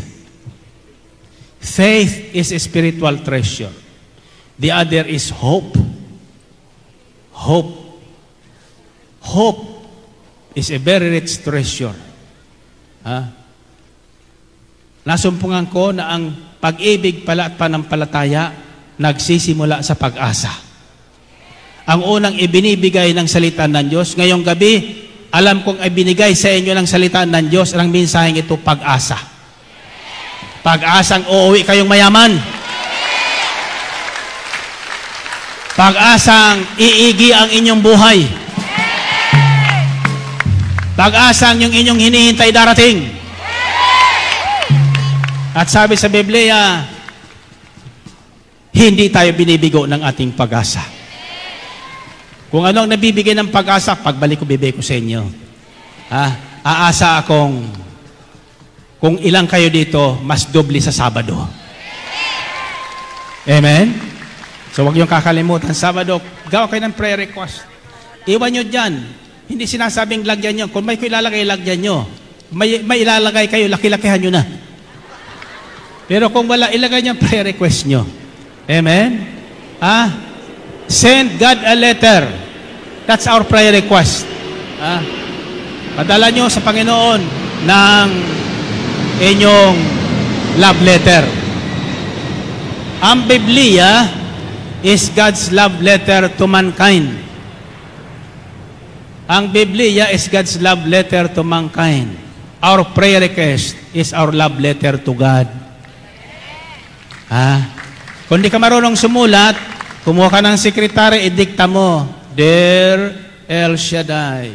Faith is a spiritual treasure. The other is hope. Hope. Hope is a very rich treasure. Nasumpungan ko na ang pag-ibig pala at panampalataya nagsisimula sa pag-asa. Ang unang ibinibigay ng salita ng Diyos, ngayong gabi, alam kong ibinigay sa inyo ng salita ng Diyos, ang mensaheng ito, pag-asa. Pag-asang uuwi kayong mayaman. Pag-asang iigi ang inyong buhay. Pag-asang yung inyong hinihintay darating. At sabi sa Biblia, hindi tayo binibigo ng ating pag-asa. Kung ano ang nabibigay ng pag-asa, pagbalik ko, bibigay ko sa inyo. Aasa akong kung ilang kayo dito, mas doble sa Sabado. Amen? So huwag yung kakalimutan. Sabado, gawa kayo ng prayer request. Iwan nyo dyan. Hindi sinasabing lagyan nyo. Kung may ilalagay, lagyan nyo. May ilalagay kayo, laki-lakihan nyo na. Pero kung wala, ilagay nyo prayer request nyo. Amen? Send God a letter. That's our prayer request. Padala nyo sa Panginoon ng inyong love letter. Ang Biblia is God's love letter to mankind. Ang Biblia is God's love letter to mankind. Our prayer request is our love letter to God. Kung di ka marunong sumulat, kumuha ka ng sekretary, idikta mo, Dear El Shaddai.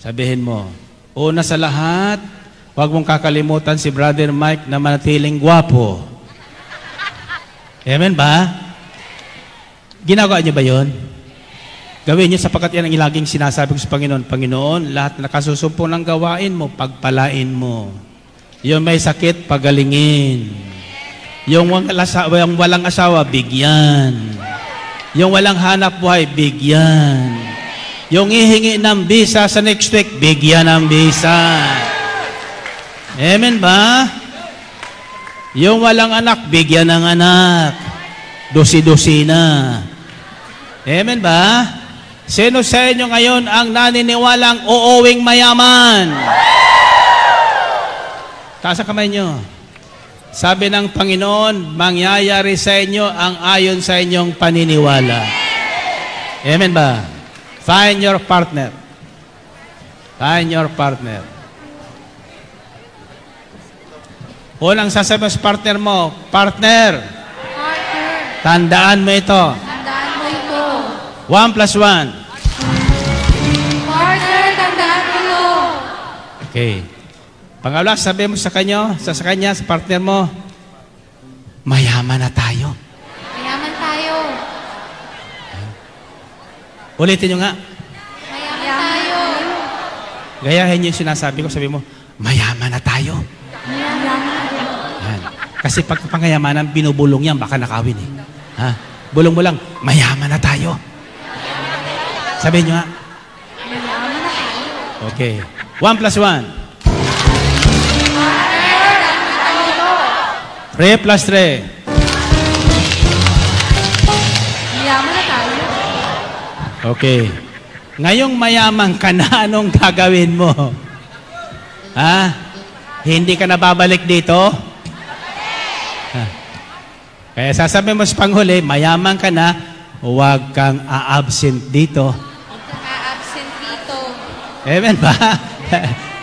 Sabihin mo, una sa lahat, huwag mong kakalimutan si Brother Mike na manatiling gwapo. Amen ba? Ginagawa niyo ba yun? Gawin niyo sapagkat yan ang ilaging sinasabi ko sa Panginoon. Panginoon, lahat na nakasusumpo ng gawain mo, pagpalain mo. Yung may sakit, pagalingin. Yung walang asawa, bigyan. Yung walang hanap buhay, bigyan. Yung ihingi ng visa sa next week, bigyan ng visa. Amen ba? Yung walang anak, bigyan ng anak. Dosi-dosi na. Amen ba? Sino sa inyo ngayon ang naniniwalang uuwing mayaman? Taas ang kamay nyo. Sabi ng Panginoon, mangyayari sa inyo ang ayon sa inyong paniniwala. Amen ba? Find your partner. Find your partner. Unang sasabihin sa partner mo, partner, tandaan mo ito. Tandaan mo ito. 1 plus 1. Partner, tandaan mo ito. Okay. Pangalawa, sabi mo sa kanya, sa partner mo, mayaman na tayo. Mayaman tayo. Ulitin nyo nga. Mayaman tayo. Gayahin nyo yung sinasabi ko, sabi mo, mayaman na tayo. Mayaman tayo. Yan. Kasi pag pangayamanan, binubulong yan, baka nakawin eh. Ha? Bulong mo lang, mayaman na tayo. Sabihin nyo nga. Mayaman na tayo. Okay. 1 plus 1. 3 plus 3. Mayaman na tayo. Okay. Ngayong mayaman ka na, anong gagawin mo? Ha? Hindi ka na babalik dito? Ha? Kaya sasabihin mo sa panghuli, mayaman ka na, huwag kang a-absent dito. Naka-absent dito. Amen ba?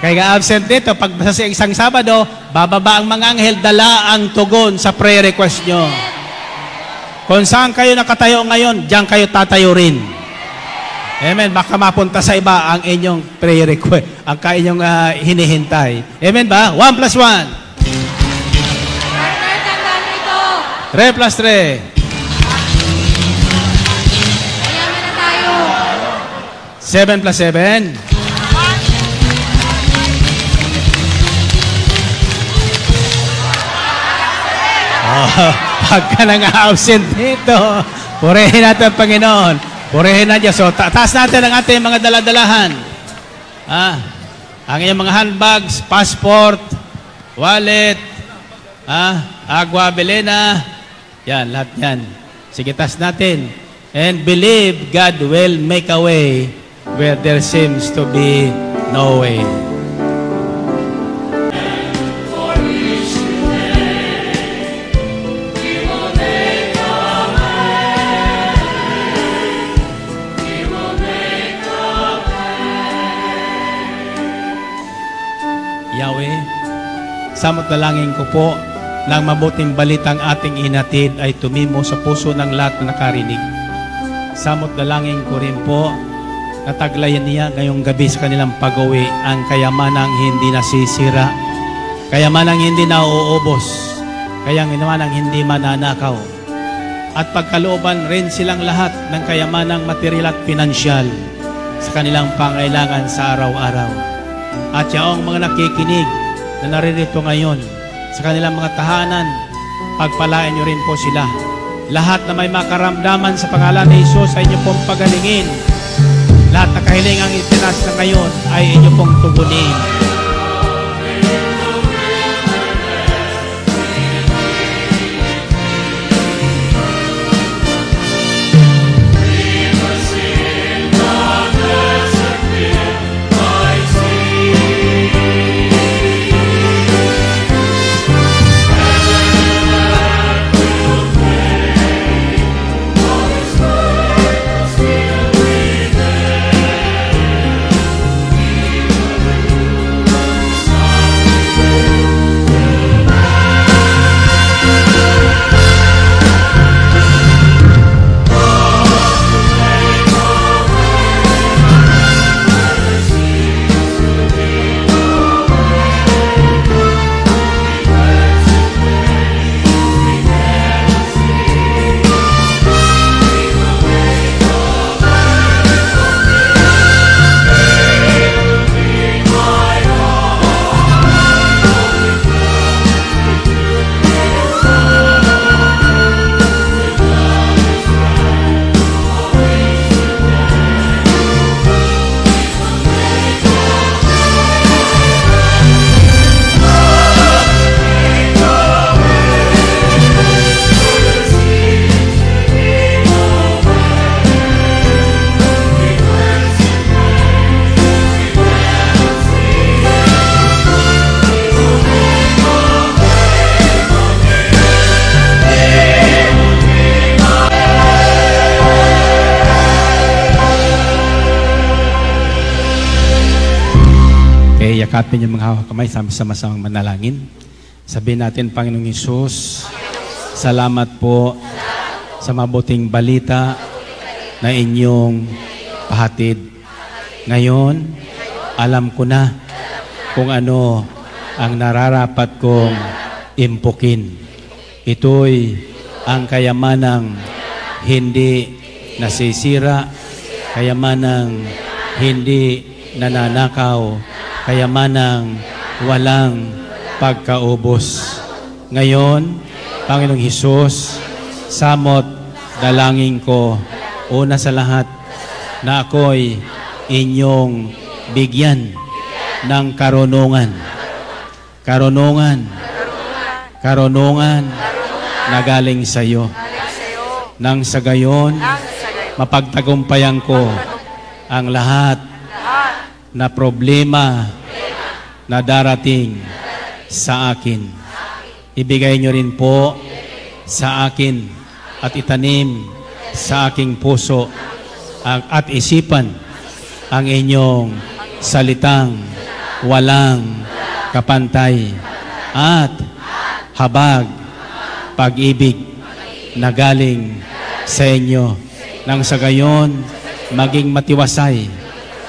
Kaya ka-absent dito, pag sa isang Sabado, bababa ang mga anghel, dala ang tugon sa prayer request nyo. Kung saan kayo nakatayo ngayon, diyan kayo tatayo rin. Amen. Baka mapunta sa iba ang inyong prayer request, ang inyong hinihintay. Amen ba? 1 plus 1. Partner, tandaan mo ito. 3 plus 3. Mayaman na tayo. 7 plus 7. Oh, pagka nang-absent dito, purihin natin ang Panginoon. Purihin na Diyos. So, taas natin ang ating mga daladalahan. Ang iyong mga handbags, passport, wallet, agua belena, yan, lahat yan. Sige, taas natin. And believe God will make a way where there seems to be no way. Yahweh, samot dalangin ko po ng mabuting balitang ating inatid ay tumimo sa puso ng lahat na nakarinig. Samot dalangin ko rin po na taglayan niya ngayong gabi sa kanilang pag-uwi ang kayamanang hindi nasisira, kayamanang hindi nauubos, kayamanang hindi mananakaw. At pagkalooban rin silang lahat ng kayamanang material at pinansyal sa kanilang pangailangan sa araw-araw. At yaong mga nakikinig na naririto ngayon sa kanilang mga tahanan, pagpalain niyo rin po sila. Lahat na may makaramdaman sa pangalan ni Jesus ay inyo pong pagalingin. Lahat na kahilingang itinas na ngayon ay inyo pong tugunin. Yakapin yung mga hawak kamay, sama-samang manalangin. Sabihin natin, Panginoong Hesus, salamat po sa mabuting balita na inyong pahatid. Ngayon, alam ko na kung ano ang nararapat kong impukin. Ito'y ang kayamanang hindi nasisira, kayamanang hindi nananakaw, kayamanang walang pagkaubos. Ngayon, Panginoong Hesus, samot dalangin ko, una sa lahat, na ako'y inyong bigyan ng karunungan. Karunungan. Karunungan na galing sa iyo. Nang sa gayon, mapagtagumpayan ko ang lahat na problema na darating sa akin. Ibigay nyo rin po sa akin at itanim sa aking puso at isipan ang inyong salitang walang kapantay at habag pag-ibig na galing sa inyo. Nang sa gayon, maging matiwasay,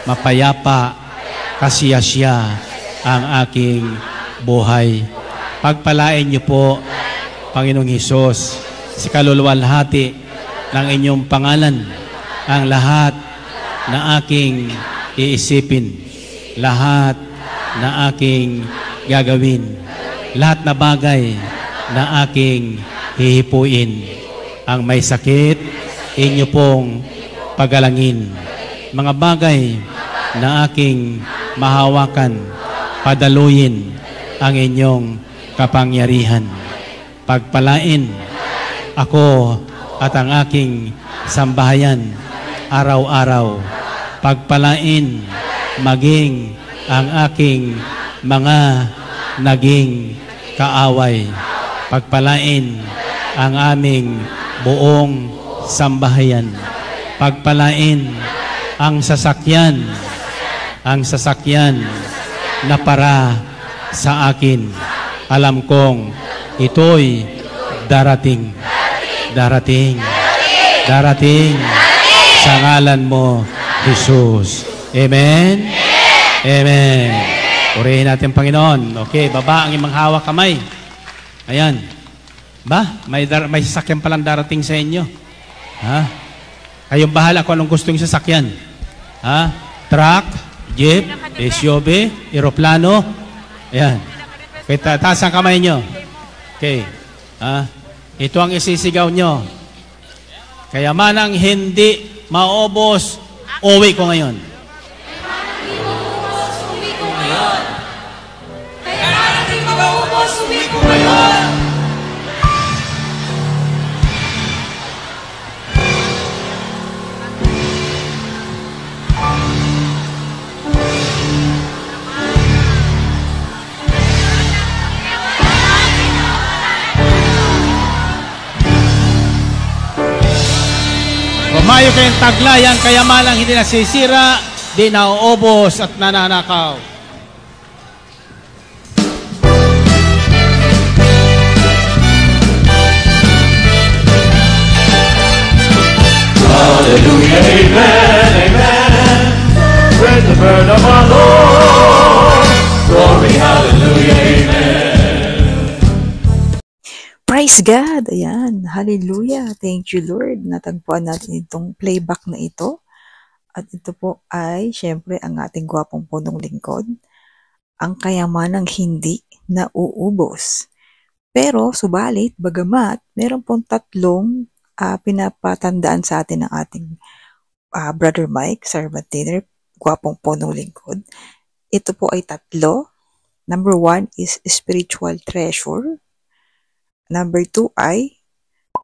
mapayapa, kasiyasya ang aking buhay. Pagpalain niyo po, Panginoong Hesus, si kaluluwalhati ng inyong pangalan, ang lahat na aking iisipin, lahat na aking gagawin, lahat na bagay na aking hihipuin. Ang may sakit, inyo pong pagalangin. Mga bagay na aking mahawakan, padaluyin ang inyong kapangyarihan. Pagpalain ako at ang aking sambahayan araw-araw. Pagpalain maging ang aking mga naging kaaway. Pagpalain ang aming buong sambahayan. Pagpalain ang sasakyan na para sa akin. Alam kong ito'y darating sa ngalan mo, Jesus. Amen? Amen. Purihin natin, Panginoon. Okay, baba ang imong hawak kamay. Ayan. Ba? May sasakyan palang darating sa inyo. Ha? Kayong bahala kung anong gusto yung sasakyan. Ha? Truck, jeep, SUV, aeroplano. Ayan. Okay, taas ang kamay nyo. Okay. Ha? Ito ang isisigaw nyo. Kaya manang hindi maubos, uwi ko ngayon. Mayo kayong taglayan, kaya malang hindi nasisira, di nauubos at nananakaw. Hallelujah, amen, amen. Praise the bird of our Lord. Glory, hallelujah, amen. Praise God! Ayan. Hallelujah! Thank you, Lord. Natagpuan natin itong playback na ito. At ito po ay, syempre, ang ating gwapong punong lingkod. Ang kayamanang hindi nauubos. Pero, subalit, bagamat, meron pong tatlong pinapatandaan sa atin ng ating Brother Mike, servant leader, gwapong punong lingkod. Ito po ay tatlo. Number 1 is spiritual treasure. Number 2 ay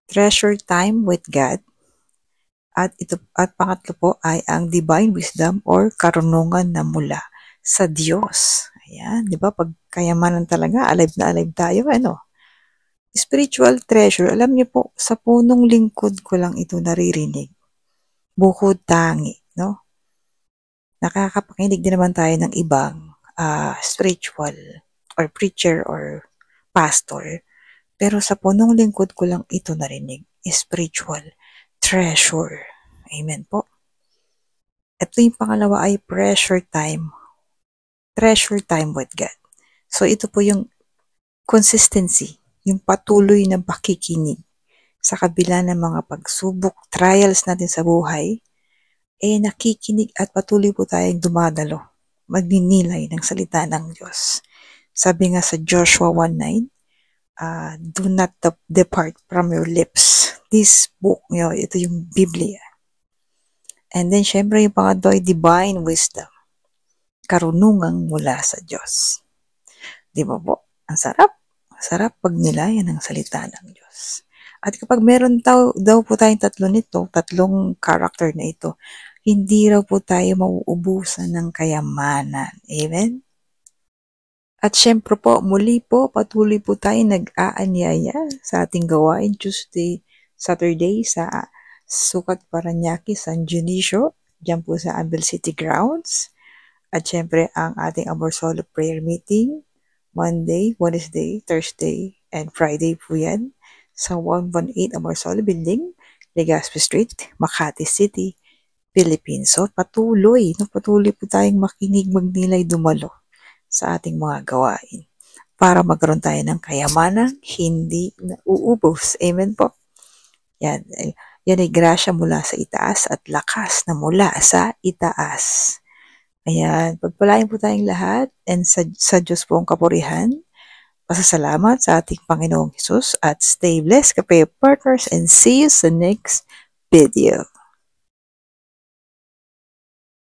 treasure time with God. At pangatlo po ay ang divine wisdom or karunungan na mula sa Diyos. Ayan, di ba? Pag kayamanan talaga, alive na alive tayo, ano? Spiritual treasure, alam niyo po, sa punong lingkod ko lang ito naririnig. Bukod tangi, no? Nakakapakinig din naman tayo ng ibang spiritual or preacher or pastor. Pero sa punong lingkod ko lang ito narinig. Spiritual treasure. Amen po. Ito yung pangalawa ay treasure time. Treasure time with God. So ito po yung consistency, yung patuloy na pakikinig sa kabila ng mga pagsubok, trials natin sa buhay, nakikinig at patuloy po tayong dumadalo, magninilay ng salita ng Diyos. Sabi nga sa Joshua 1:9, do not depart from your lips. This book, ito yung Biblia. And then, syempre, yung pangatlo ay divine wisdom. Karunungang mula sa Diyos. Di ba po? Ang sarap. Ang sarap pag nilayan ang salita ng Diyos. At kapag meron daw po tayong tatlong character na ito, hindi raw po tayo mauubusan ng kayamanan. Amen? At syempre po, muli po, patuloy po tayo nag-aanyaya sa ating gawain Saturday sa Sukat Paranaque, San Dionisio, dyan po sa Ambel City Grounds. At syempre, ang ating Amorsolo Prayer Meeting, Monday, Wednesday, Thursday, and Friday po yan sa 118 Amorsolo Building, Legazpi Street, Makati City, Philippines. So, patuloy po tayong makinig, magnilay, dumalo sa ating mga gawain para magkaroon tayo ng kayamanan, hindi nauubos. Amen po. Yan ay grasya mula sa itaas at lakas na mula sa itaas. Ayan, pagpalain po tayong lahat and sa Diyos po ang kapurihan. Pasasalamat sa ating Panginoong Hesus at stay blessed, kape partners, and see you sa next video.